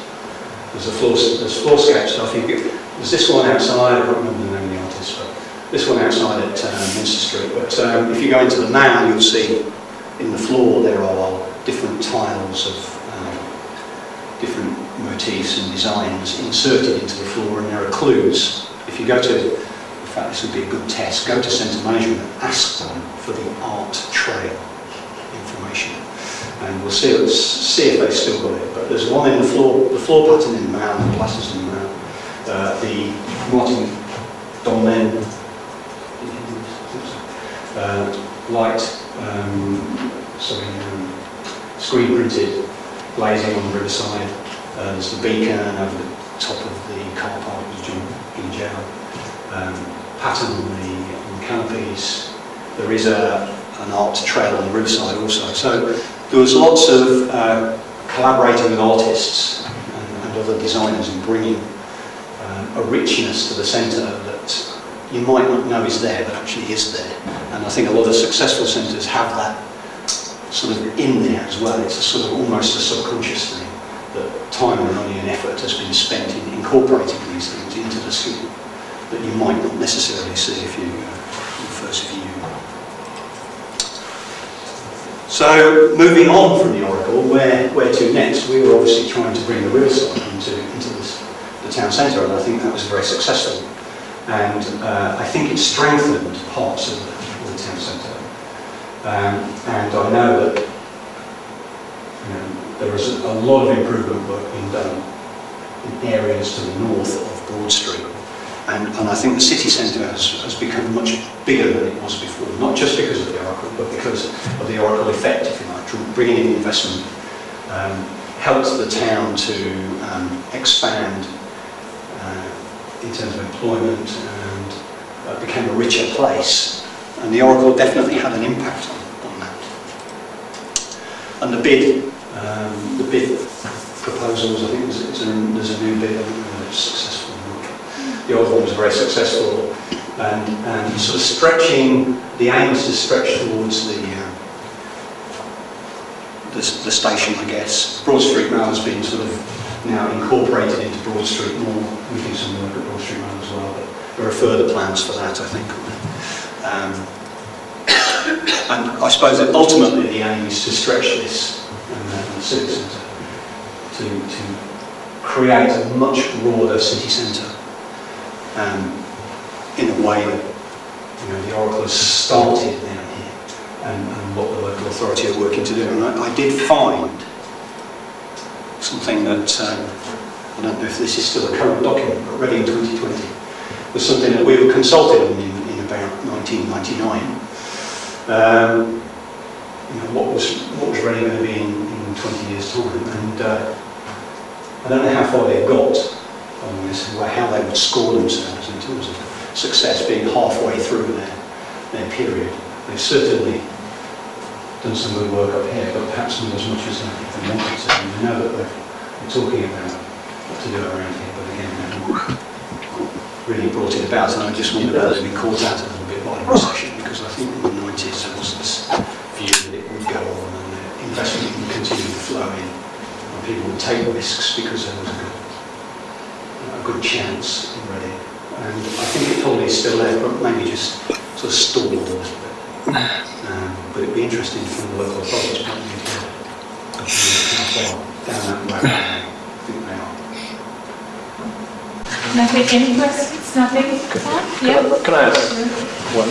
There's floorscape stuff. There's this one outside, I can't remember the name of the artist, but this one outside at Minster Street. But if you go into them now, you'll see in the floor there are different tiles of different motifs and designs inserted into the floor, and there are clues. If you go to, in fact this would be a good test, go to Centre Management and ask them for the art trail information. And we'll see if they've still got it. But there's one in the floor pattern in the mound, the platters in the mound. The Martin Donlen light, screen printed glazing on the riverside. There's the beacon over the top of the car park with John in jail. Pattern on the canopies. There is an art trail on the riverside also. So there was lots of collaborating with artists and other designers in bringing a richness to the centre that you might not know is there, but actually is there. And I think a lot of successful centres have that sort of in there as well. It's a sort of almost a subconscious thing that time and money and effort has been spent in incorporating these things into the school that you might not necessarily see if you first view. So moving on from the Oracle, where to next? We were obviously trying to bring the riverside into the town centre, and I think that was very successful. And I think it strengthened parts of the town centre. And I know that there is a lot of improvement work being done in areas to the north of Broad Street. And I think the city centre has become much bigger than it was before, not just because of the Oracle, but because of the Oracle effect, if you like, bringing in investment, helped the town to expand in terms of employment and became a richer place. And the Oracle definitely had an impact on that. And the bid proposals, I think there's a new bid, I don't know whether it's successful or not. The old one was very successful, and sort of stretching, the aim is to stretch towards the station, I guess. Broad Street Rail has been sort of now incorporated into Broad Street more. We do some work at Broad Street Rail as well, but there are further plans for that, I think. And I suppose that ultimately the aim is to stretch this the city centre to create a much broader city centre in a way that the Oracle has started down here and what the local authority are working to do. And I did find something that I don't know if this is still a current document, but ready in 2020 was something that we were consulted on in about 1999. What was ready going to be in 20 years' time, and I don't know how far they've got on this, how they would score themselves in terms of success, being halfway through their period. They've certainly done some good work up here, but perhaps not as much as they wanted to. And we know that they're talking about what to do around here, but again, they haven't really brought it about, and I just wonder whether they've been caught out a little bit by the recession, because I think in the 90s there was this view that it would go on and the investment would continue to flow in, and people would take risks because there was a good chance already. And I think it probably is still there, but maybe just sort of stalled a little bit. But it'd be interesting from the local authorities point of view how far down that road I think they are. Nothing, any questions? Nothing? Yeah. Can I ask one?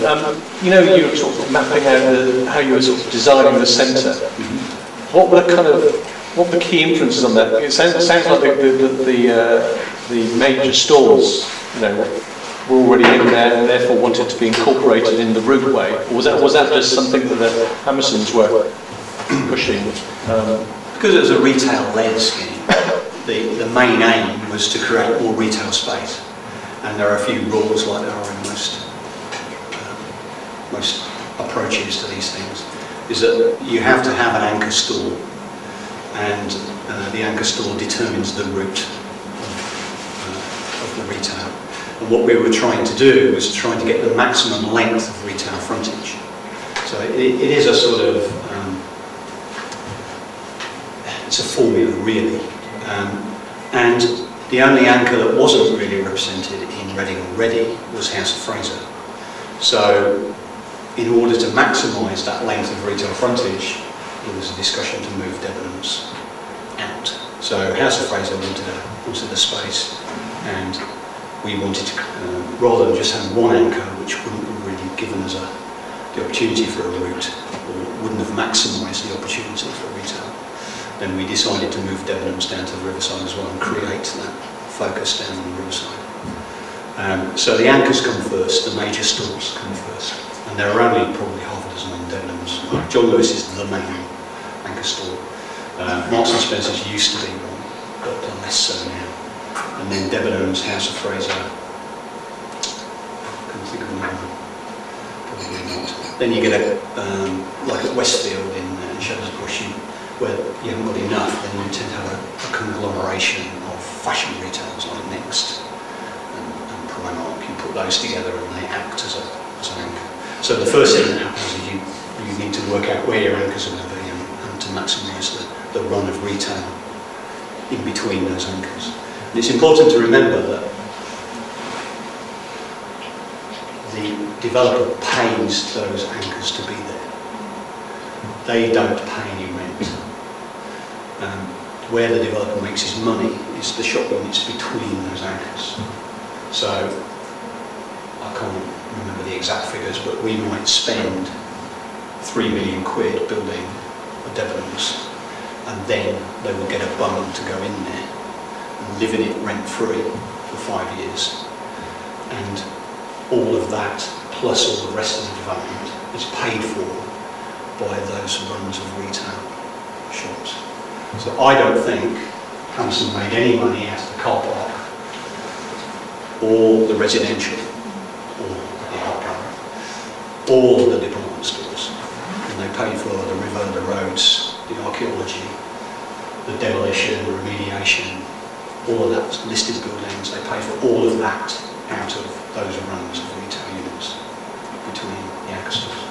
You were sort of mapping out how you were sort of designing the centre. What were the key influences on that? It sounds like the major stalls, were already in there and therefore wanted to be incorporated in the routeway. Or was that just something that the Hammersons were pushing? Because it was a retail-led scheme, the main aim was to create more retail space. And there are a few rules, like there are in most approaches to these things, is that you have to have an anchor store, and the anchor store determines the route of the retail. And what we were trying to do was trying to get the maximum length of retail frontage. So it is a sort of, it's a formula really. And the only anchor that wasn't really represented in Reading already was House of Fraser. So in order to maximise that length of retail frontage, there was a discussion to move Debenhams out. So House of Fraser wanted the space, and we wanted to, rather than just have one anchor, which wouldn't have really given us the opportunity for a route, or wouldn't have maximised the opportunity for retail, then we decided to move Debenhams down to the Riverside as well and create that focus down on the Riverside. So the anchors come first, the major stores come first, and there are only probably half a dozen in Debenhams. John Lewis is the main anchor store. Marks and Spencer's used to be one, but less so now. And then Debenhams, House of Fraser, I couldn't think of another one, probably not. Then you get like at Westfield in Shepherd's Bush, where you haven't got enough, then you tend to have a conglomeration of fashion retailers like Next and Primark. You put those together and they act as an anchor. So the first thing that happens is you need to work out where your anchors are going to be and to maximise the run of retail in between those anchors. And it's important to remember that the developer pays those anchors to be there. They don't pay any rent. Where the developer makes his money is the shop units between those anchors. So I can't remember the exact figures, but we might spend £3 million building a Debenhams, and then they will get a bum to go in there and live in it rent-free for 5 years. And all of that, plus all the rest of the development, is paid for by those runs of retail shops. So I don't think Hammerson made any money out of the car park, or the residential, or the art gallery, or the department stores. And they paid for the river, the roads, the archaeology, the demolition, the remediation, all of that listed buildings. They pay for all of that out of those runs of retail units between the anchor stores.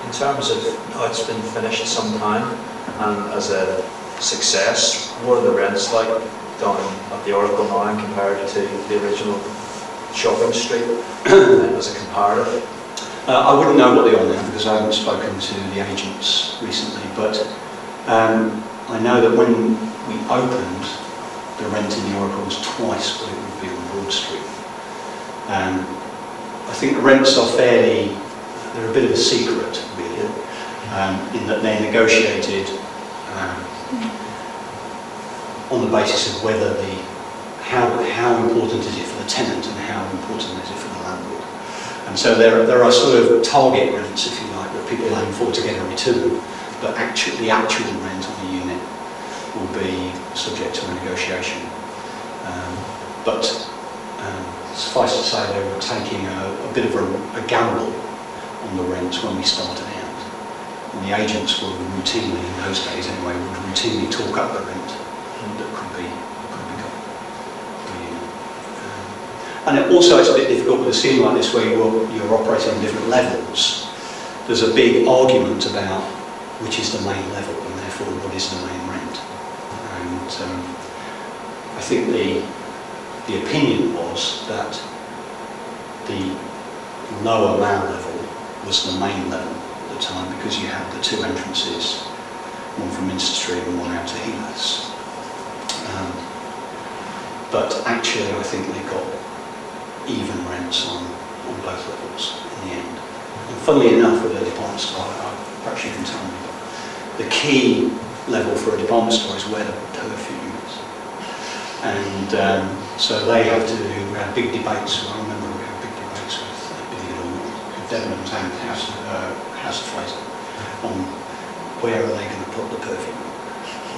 In terms of how it's been finished some time and as a success, what are the rents like down at the Oracle now compared to the original shopping street as a comparative? I wouldn't know what they are now because I haven't spoken to the agents recently, but I know that when we opened, the rent in the Oracle was twice what it would be on Broad Street. I think the rents are they're a bit of a secret, really, in that they're negotiated on the basis of whether how important is it for the tenant and how important is it for the landlord. And so there are sort of target rents, if you like, that people aim for to get a return, but the actual rent on the unit will be subject to a negotiation. But suffice to say, they were taking a bit of a gamble on the rents when we started out. And the agents were routinely, in those days anyway, would routinely talk up the rent that could be got per unit. And also it's a bit difficult with a scheme like this where you're operating on different levels. There's a big argument about which is the main level and therefore what is the main rent. And I think the opinion was that the lower man level was the main level at the time because you had the two entrances one from Minster Street and one out to Helas. But actually I think they got even rents on both levels in the end. And funnily enough, with a department store, perhaps you can tell me, but the key level for a department store is where the perfume is. And so they have to, we had big debates, I remember we had big debates with, believe it or not, with Debenhams and House of Fraser on where are they going to put the perfume.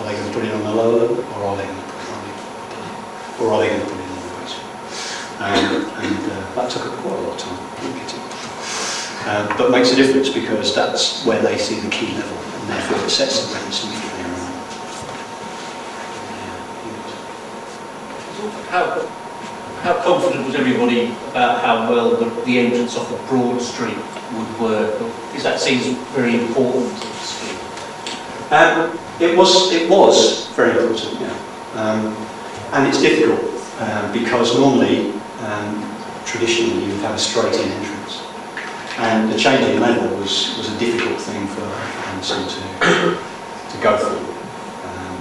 Are they going to put it on the lower level, or are they going to put it on the upper level? Or are they going to put it in the basement? And that took up quite a lot of time. But makes a difference because that's where they see the key level, and therefore it sets the rents immediately around. How confident was everybody about how well the entrance off of Broad Street would work? Because that seems very important to the street. It was very important, yeah. And it's difficult because normally, traditionally, you would have a straight-in entrance. And the change in level was a difficult thing for Anderson to go through.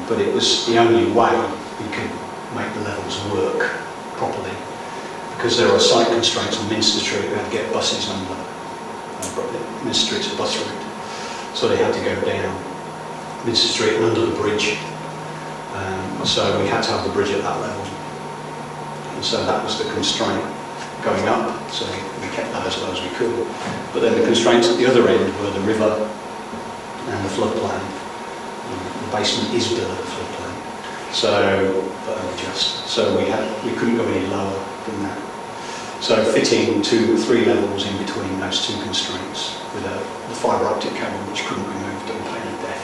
But it was the only way we could make the levels work properly. Because there are site constraints on Minster Street, we had to get buses under. Minster Street's a bus route. So they had to go down Minster Street and under the bridge. So we had to have the bridge at that level. And so that was the constraint going up, so we kept that as low as we could. But then the constraints at the other end were the river and the floodplain. The basement is below the floodplain, so we couldn't go any lower than that. So fitting 2 or 3 levels in between those two constraints with the fibre optic cable, which couldn't be moved on pain of death,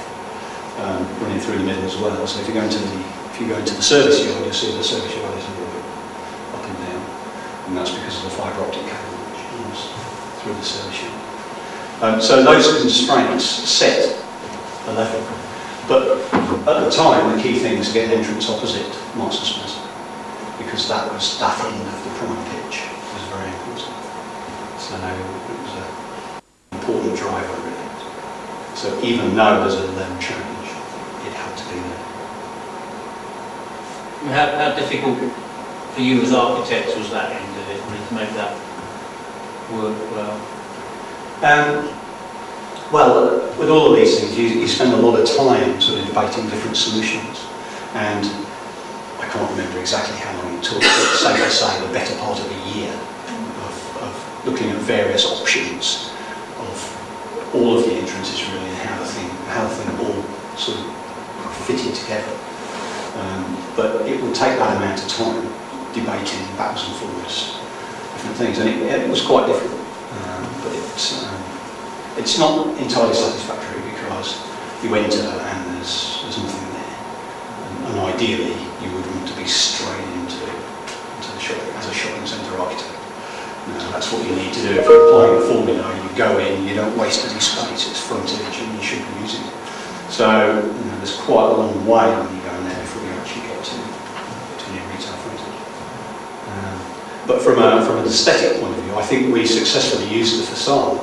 running through the middle as well. So if you go into the service yard, you'll see the service yard is a little bit up and down. And that's because of the fibre optic cable which runs through the service yard. So those constraints set the level. But at the time, the key thing was to get an entrance opposite Marks and Spencer, because that end of the prime pitch was very important. So it was an important driver, really. So even though there's a level change, it had to be there. How difficult for you as architects was that end of it, really, to make that work well? Well, with all of these things, you spend a lot of time sort of debating different solutions, and I can't remember exactly how long it took, but safe to say the better part of a year of looking at various options of all of the entrances really, and how the thing all sort of fitted together. But it would take that amount of time debating backwards and forwards different things, and it was quite difficult. But it's not entirely satisfactory because you enter and there's nothing there, and ideally you would want to be straight into the shopping as a shopping centre architect. That's what you need to do. If you're applying the formula, you go in, you don't waste any space, it's frontage and you should be using it. So there's quite a long way when you go in there before you actually get to your retail frontage. But from an aesthetic point of view, I think we successfully used the facade.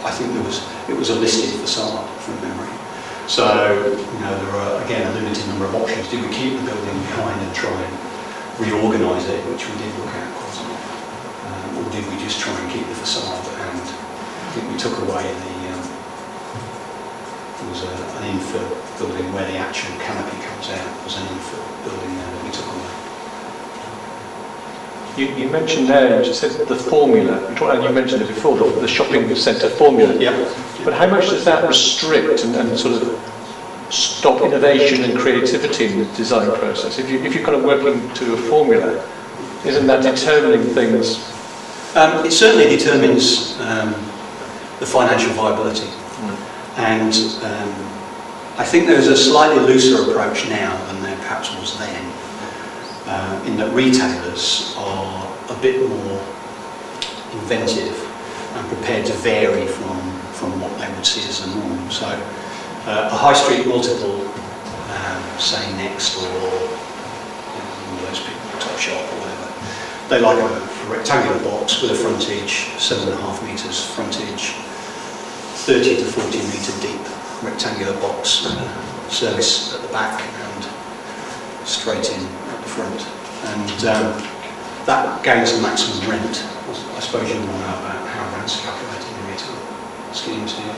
I think it was a listed facade from memory. So there were again a limited number of options. Did we keep the building behind and try and reorganise it, which we did look at quite a lot, or did we just try and keep the facade? And I think we took away there was an infill building where the actual canopy comes out. There was an infill building there that we took away. You mentioned there, you just said the formula. You mentioned it before, the shopping centre formula. Yeah. But how much does that restrict and sort of stop innovation and creativity in the design process? If you're kind of working to a formula, isn't that determining things? It certainly determines the financial viability. And I think there's a slightly looser approach now than there perhaps was then. In that retailers are a bit more inventive and prepared to vary from what they would see as a norm. So a high street multiple, say Next or one of those people, Topshop or whatever, they like a rectangular box with a frontage, 7.5 metres frontage, 30 to 40 metre deep. rectangular box, service at the back and straight in at the front. And that gains the maximum rent. I suppose you want to know about how rents are calculated in retail schemes here.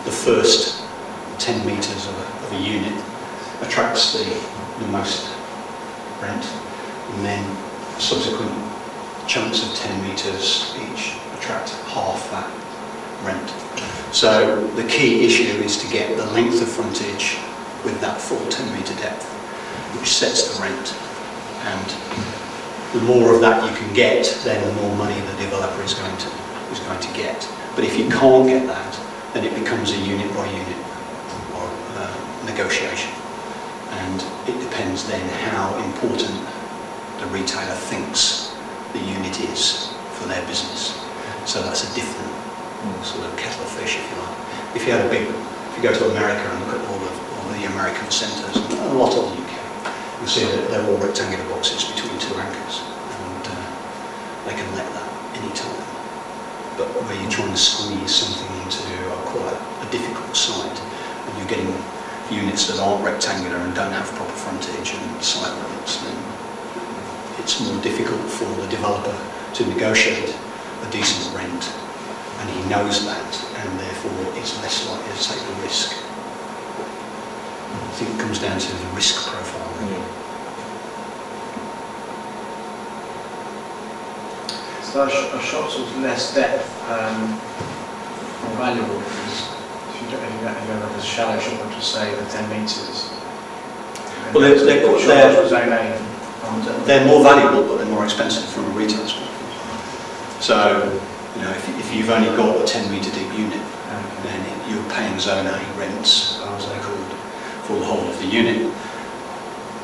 The first 10 metres of a unit attracts the most rent, and then subsequent chunks of 10 metres each attract half that rent. So the key issue is to get the length of frontage with that full 10 metre depth, which sets the rent. And the more of that you can get, then the more money the developer is going to get. But if you can't get that, then it becomes a unit by unit or negotiation. And it depends then how important the retailer thinks the unit is for their business. So that's a different sort of kettle of fish, if you like. If you go to America and look at all the American centres, and a lot of the UK, you'll see that they're all rectangular boxes between two anchors, and they can let that any time. But where you're trying to squeeze something into quite a difficult site, and you're getting units that aren't rectangular and don't have proper frontage and site limits, then it's more difficult for the developer to negotiate a decent rent, and he knows that, and therefore is less likely to take the risk. I think it comes down to the risk profile, really. So a shops with less depth more valuable, because if you have a shallow shop, which is say the 10 metres. Well, they're more valuable, but they're more expensive from a retail perspective. So, you know, if you've only got a 10 metre deep unit, then you're paying Zone A rents, as they called, for the whole of the unit.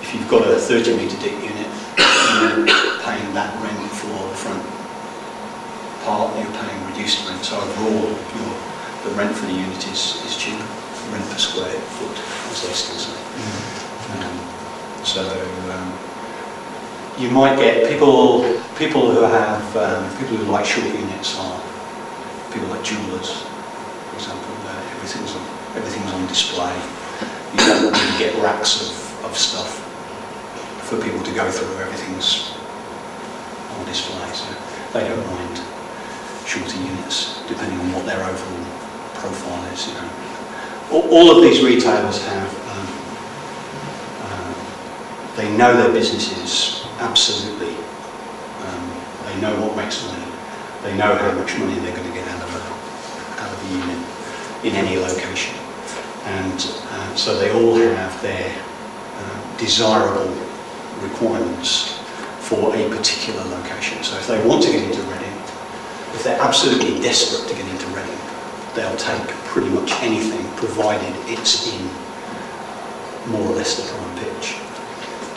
If you've got a 30 metre deep unit, you're paying that rent for the front part, you're paying reduced rent. So overall, the rent for the unit is cheaper, rent per square foot, as they still say. You might get people who like short units are people like jewellers, for example. Everything's on display. You don't really get racks of stuff for people to go through. Everything's on display, so they don't mind shorter units depending on what their overall profile is. You know, all of these retailers have. They know their businesses absolutely. They know what makes money. They know how much money they're going to get out of a unit in any location, and so they all have their desirable requirements for a particular location. So if they want to get into Reading, if they're absolutely desperate to get into Reading, they'll take pretty much anything, provided it's in more or less the prime pitch.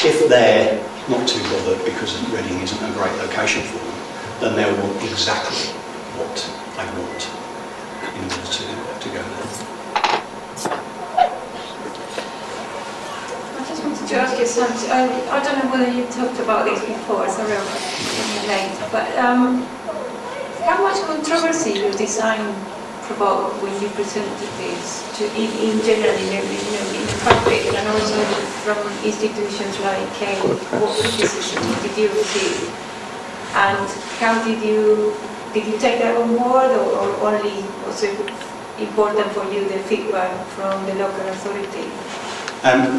If they're not too bothered because Reading isn't a great location for them, then they'll want exactly what they want in order to go there. I just wanted to ask you something. I don't know whether you talked about this before, sorry I'm late, but how much controversy your design provoked when you presented this in general in the public, and also from institutions like what criticism did you receive, and how did you take that on board, or only was it important for you the feedback from the local authority?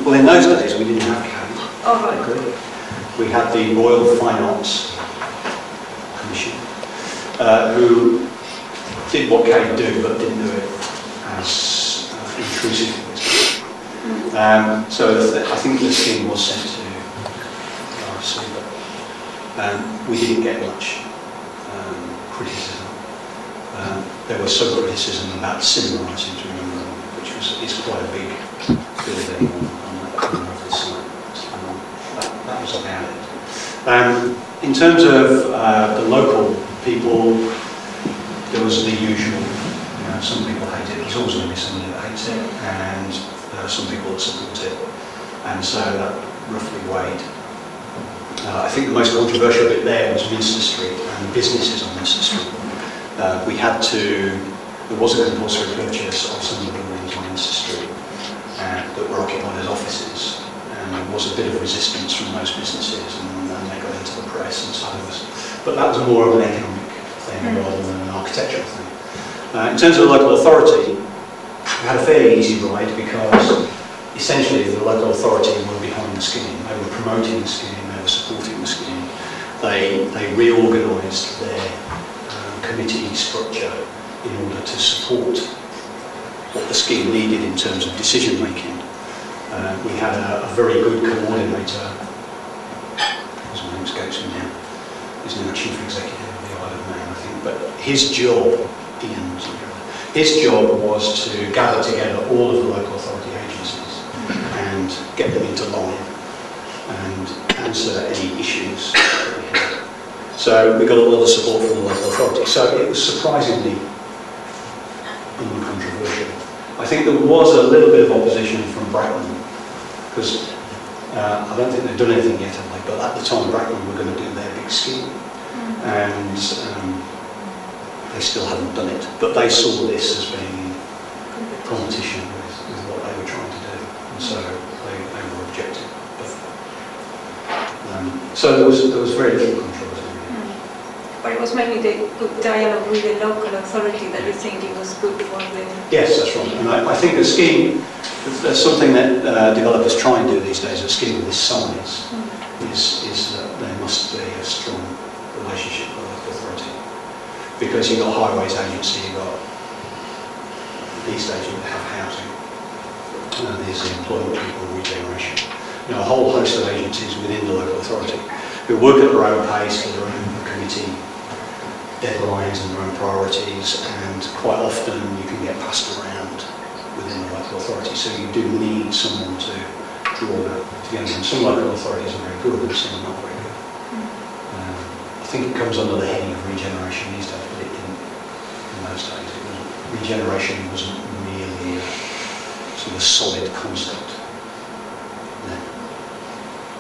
Well, in those days we didn't have CAD. Oh, right. We had the Royal Fine Arts Commission, who did what CAD do, but didn't do it as intrusively. So I think the scheme was sent to RC, but we didn't get much criticism. There was some criticism about cinema, I seem to remember, which is quite a big building on that corner of the site. That was about it. In terms of the local people, there was the usual, some people hate it. There's always going to be somebody that hates it, and some people that support it. And so that roughly weighed. I think the most controversial bit there was Minster Street and businesses on Minster Street. We had to there was a compulsory purchase of some of the buildings on Minster Street that were occupied as offices, and there was a bit of resistance from most businesses, and they got into the press and so on. But that was more of an economic thing rather than an architectural thing. In terms of the local authority, we had a fairly easy ride because essentially the local authority were behind the scheme. They were promoting the scheme, they were supporting the scheme. They reorganised their committee structure in order to support what the scheme needed in terms of decision making. We had a very good coordinator, his name escapes me now, he's now Chief Executive of the Isle of Man, I think, but his job, his job was to gather together all of the local authority agencies and get them into line and answer any issues that we had. So we got a lot of support from the local authority. So it was surprisingly uncontroversial. I think there was a little bit of opposition from Bracknell because I don't think they've done anything yet, have they? But at the time, Bracknell were going to do their big scheme, and they still hadn't done it. But they saw this as being competition with what they were trying to do, and so they were objecting. So there was very little controversy. But it was mainly the good dialogue with the local authority that you think it was good for them. Yes, that's right. And I think a scheme, there's something that developers try and do these days, a scheme of this size, is that there must be a strong relationship with the local authority. Because you've got highways agency, you've got, these days you have housing, there's the employment people, regeneration. You know, a whole host of agencies within the local authority who work at their own pace, to their own committee deadlines and their own priorities, and quite often you can get passed around within the local authority, so you do need someone to draw that together. And some local authorities are very good and some are not very good. I think it comes under the heading of regeneration these days, but it didn't in those days. Regeneration wasn't really a sort of solid concept.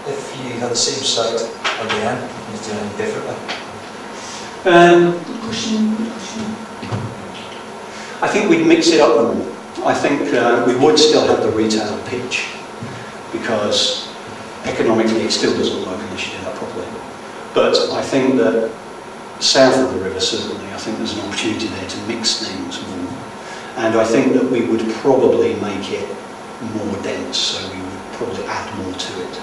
If you had the same site again, you'd do anything differently? I think we'd mix it up more. I think we would still have the retail pitch because economically it still doesn't work unless you do that properly. But I think that south of the river, certainly, I think there's an opportunity there to mix things more. And I think that we would probably make it more dense, so we would probably add more to it.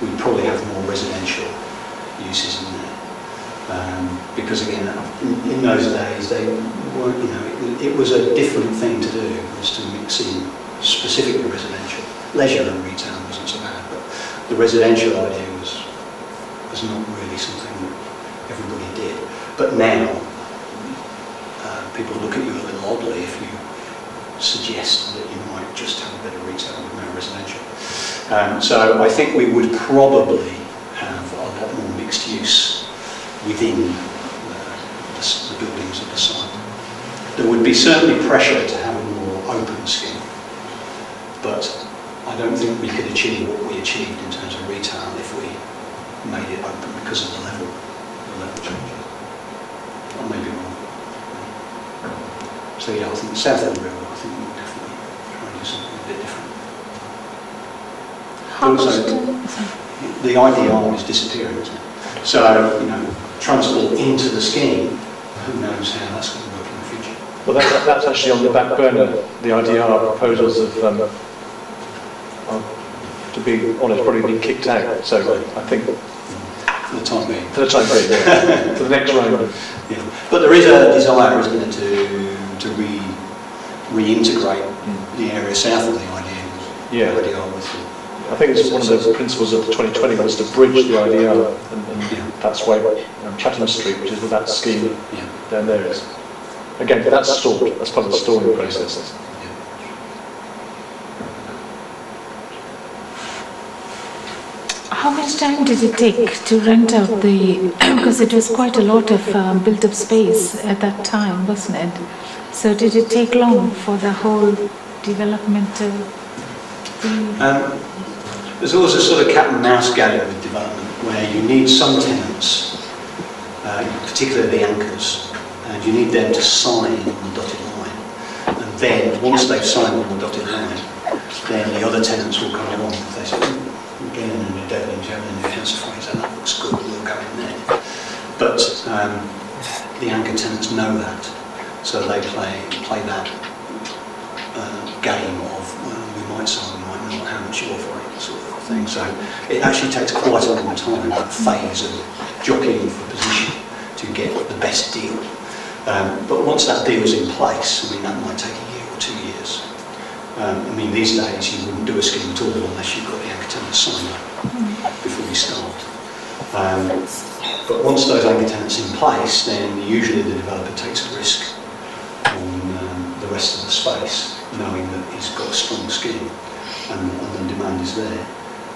We'd probably have more residential uses in there. Because again, in those days, they weren't, you know, it was a different thing to do, was to mix in specifically residential. Leisure and retail wasn't so bad, but the residential idea was not really something that everybody did. But now, people look at you a little oddly if you suggest that you might just have a bit of retail with no residential. So I think we would probably have a lot more mixed use within the buildings of the site. There would be certainly pressure to have a more open scheme, but I don't think we could achieve what we achieved in terms of retail if we made it open because of the level changes. I may be wrong. So yeah, I think south of the river, I think we would definitely try and do something a bit different. Also, the IDR is disappearing, isn't it? So, you know, transport into the scheme, who knows how that's going to work in the future. Well, that's actually on the back burner, the IDR proposals have, to be honest, probably been kicked out. So I think For the time being. for the time being, yeah. For the next round. Yeah. But there is a desire, isn't there, to reintegrate the area south of the IDR. Yeah. IDR with the, I think it's one of the principles of 2020 was to bridge the IDR, and that's why Chatham Street, which is with that scheme down there, is. Again, that's stalled. That's part of the stalling process. How much time did it take to rent out the, because it was quite a lot of built-up space at that time, wasn't it? So did it take long for the whole development to there's always a sort of cat and mouse game with development where you need some tenants, particularly the anchors, and you need them to sign on the dotted line. then, once they've signed on the dotted line, then the other tenants will come along. They say, we're getting a new Debenhams, you're having a new house of Fraser, that looks good, we'll go in there. But the anchor tenants know that, so they play that game of, well, we might sign, we might not, how much you offer it, sort of thing. So it actually takes quite a long time, that phase of jockeying for position to get the best deal. But once that deal's in place, I mean, that might take a year or 2 years. I mean, these days you wouldn't do a scheme at all unless you've got the anchor tenants signed up before you start. But once those anchor tenants in place, then usually the developer takes a risk on the rest of the space, knowing that he's got a strong scheme and the demand is there.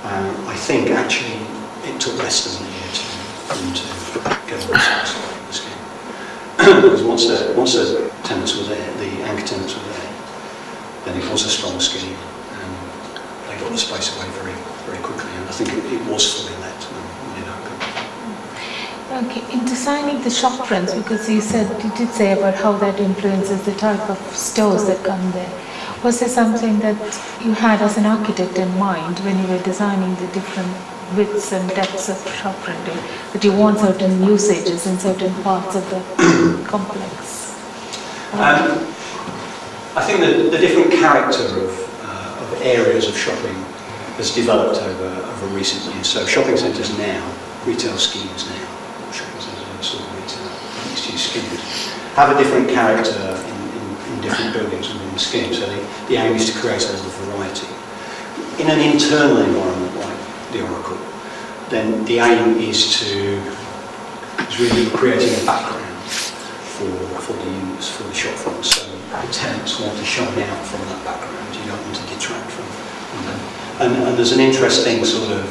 I think actually it took less than a year for them to get on the scheme. Because once the tenants were there, the anchor tenants were there, then it was a strong scheme and they got the space away very, very quickly, and I think it was fully let when it opened. Okay, in designing the shop fronts, because you did say about how that influences the type of stores that come there. Was there something that you had as an architect in mind when you were designing the different widths and depths of shop fronting, that you want certain usages in certain parts of the complex? I think that the different character of areas of shopping has developed over recent years. So shopping centres now, retail schemes now, shopping centres and sort of retail mixed-use schemes, have a different character in different buildings within the scheme. So the aim is to create a lot of variety. In an internal environment like the Oracle, then the aim is really creating a background for the units, for the shop fronts. So the tenants want to shine out from that background. You don't want to detract from them. And there's an interesting sort of,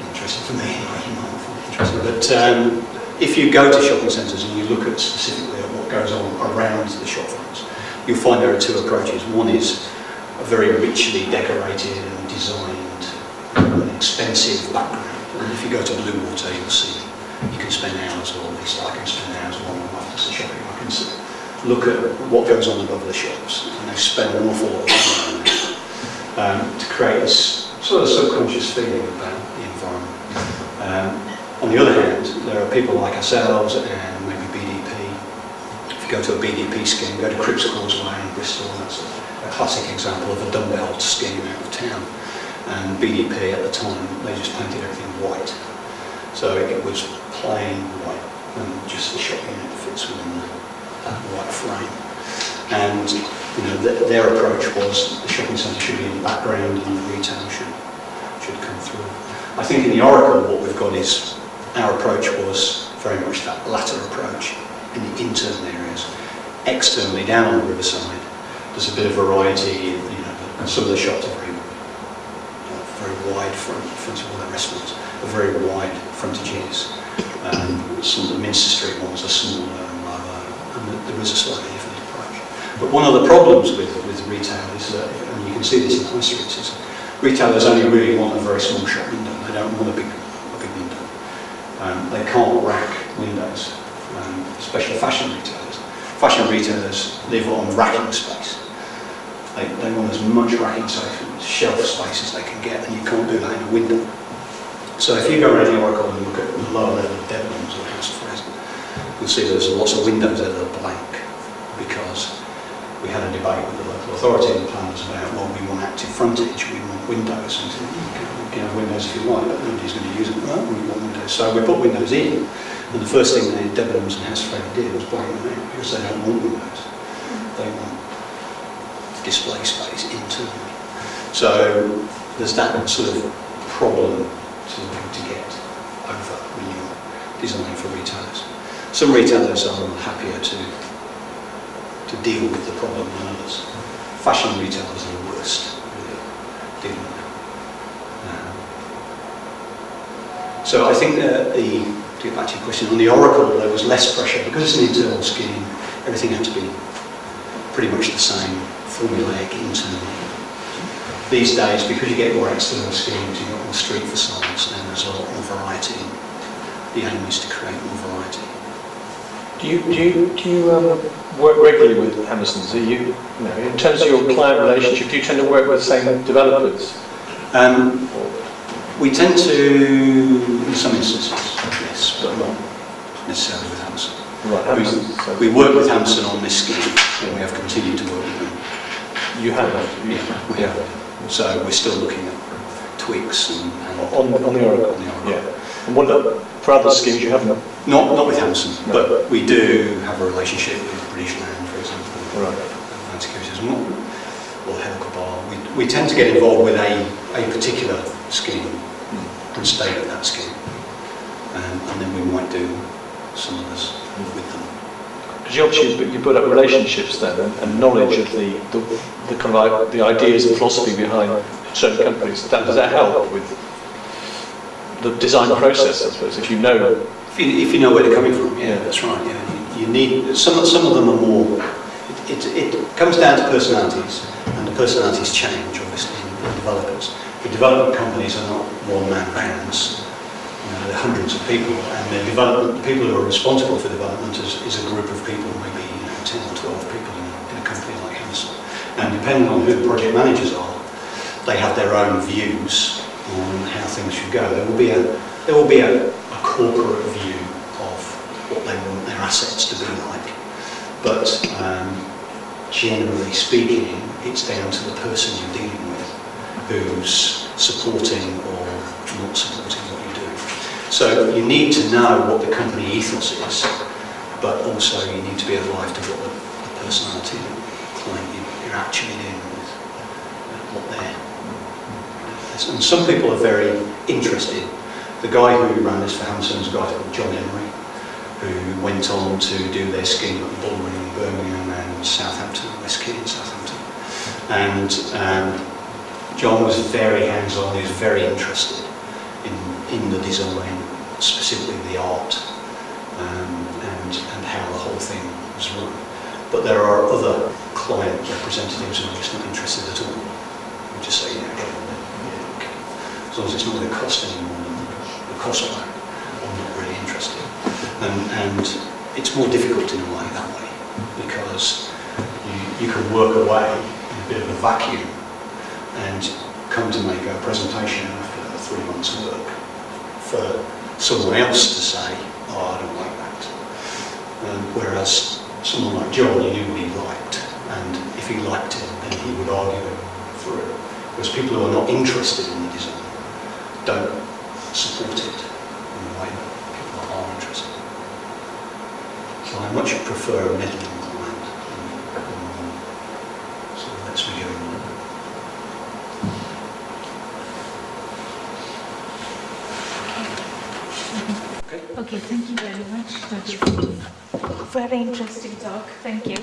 interesting for me anyway, you might not find it interesting, but if you go to shopping centres and you look at specifically at what goes on around the shop fronts, you'll find there are two approaches. One is a very richly decorated and designed, expensive background. And if you go to Bluewater, you'll see you can spend hours, or at least I can spend hours along after the shopping. I can look at what goes on above the shops, and they spend an awful lot of time on to create this sort of subconscious feeling about the environment. On the other hand, there are people like ourselves and maybe BDP. If you go to a BDP scheme, go to Cripps Causeway in Bristol, that's a classic example of a dumbbell scheme out of town. And BDP at the time, they just painted everything white. So it was plain white, and just the shop unit fits within that white frame. And their approach was the shopping centre should be in the background and the retail should come through. I think in the Oracle, what we've got is our approach was very much that latter approach in the internal areas. Externally, down on the riverside, there's a bit of variety. Some of the shops are very wide front of all their restaurants, are very wide frontages. Some of the Minster Street ones are smaller and lower, and there is a slightly different approach. But one of the problems with retail is that, and you can see this in high streets, is retailers only really want a very small shop window. They don't want a big window. They can't rack windows, especially fashion retailers. Fashion retailers live on racking space. They want as much racking shelf space as they can get, and you can't do that in a window. So if you go around the Oracle and look at the lower level of Debenhams or House of Fraser, you'll see there's lots of windows that are blank, because we had a debate with the local authority and the planners about, well, we want active frontage, we want windows, and you can have windows if you like, but nobody's going to use them. Well, we want windows. So we put windows in, and the first thing the Debenhams and House of Fraser did was blank them out, because they don't want windows. They want display space internally. So there's that sort of problem to get over when you're designing for retailers. Some retailers are happier to deal with the problem than others. Fashion retailers are the worst, really, dealing with it. So I think that to get back to your question, on the Oracle there was less pressure because it's an internal scheme. Everything had to be pretty much the same, formulaic internally. These days, because you get more external schemes, you've got more street facades, then there's a lot more variety. The aim is to create more variety. Do you work regularly with Hammersons? Are you know, in terms of your client relationship, do you tend to work with the same developers? We tend to, in some instances, yes, but not necessarily with Hammerson. Right, Hammersons. We work with Hammerson on this scheme, and we have continued to work with them. You have? Yeah, we have. So we're still looking at tweaks and On the Oracle? on the Oracle. Yeah. And what about, for other schemes you haven't? Not with Hammerson, No. but we do have a relationship with British Land, for example. Right. Land Securities or Haskoll. We tend to get involved with a particular scheme and stay at that scheme. And then we might do some others with them. Because you obviously you put up relationships then and knowledge of the kind of the ideas and philosophy behind certain companies. Does that help with the design process, I suppose, if you know? If you know where they're coming from, yeah, that's right. Yeah, you need some of them are more. It comes down to personalities, and the personalities change obviously in developers. The development companies are not one-man bands. You know, they're hundreds of people, and the people who are responsible for development is a group of people, maybe 10 or 12 people in a company like Geeson. And depending on who the project managers are, they have their own views on how things should go. There will be a corporate view of what they want their assets to be like, but generally speaking, it's down to the person you're dealing with who's supporting or not supporting what you do. So you need to know what the company ethos is, but also you need to be alive to what the personality of the client you're actually dealing with, what they're. And some people are very interested. The guy who ran this for Hammerson is a guy called John Emery, who went on to do their scheme at Bullring in Birmingham and Southampton, West Key in Southampton. And John was very hands-on, he was very interested in the design, specifically the art, and how the whole thing was run. But there are other client representatives who are just not interested at all. We just say, okay. As long as it's not going to cost any more than the cost line, I'm not really interested. And it's more difficult in a way that way, because you can work away in a bit of a vacuum and come to make a presentation after 3 months' work for someone else to say, oh, I don't like that. Whereas someone like John, you knew what he liked, and if he liked it, then he would argue it through. Whereas people who are not interested in the design don't support it in the way that people are interested. So I much prefer a middling client, so it lets me go. Okay, thank you very much. That's very interesting talk. Thank you.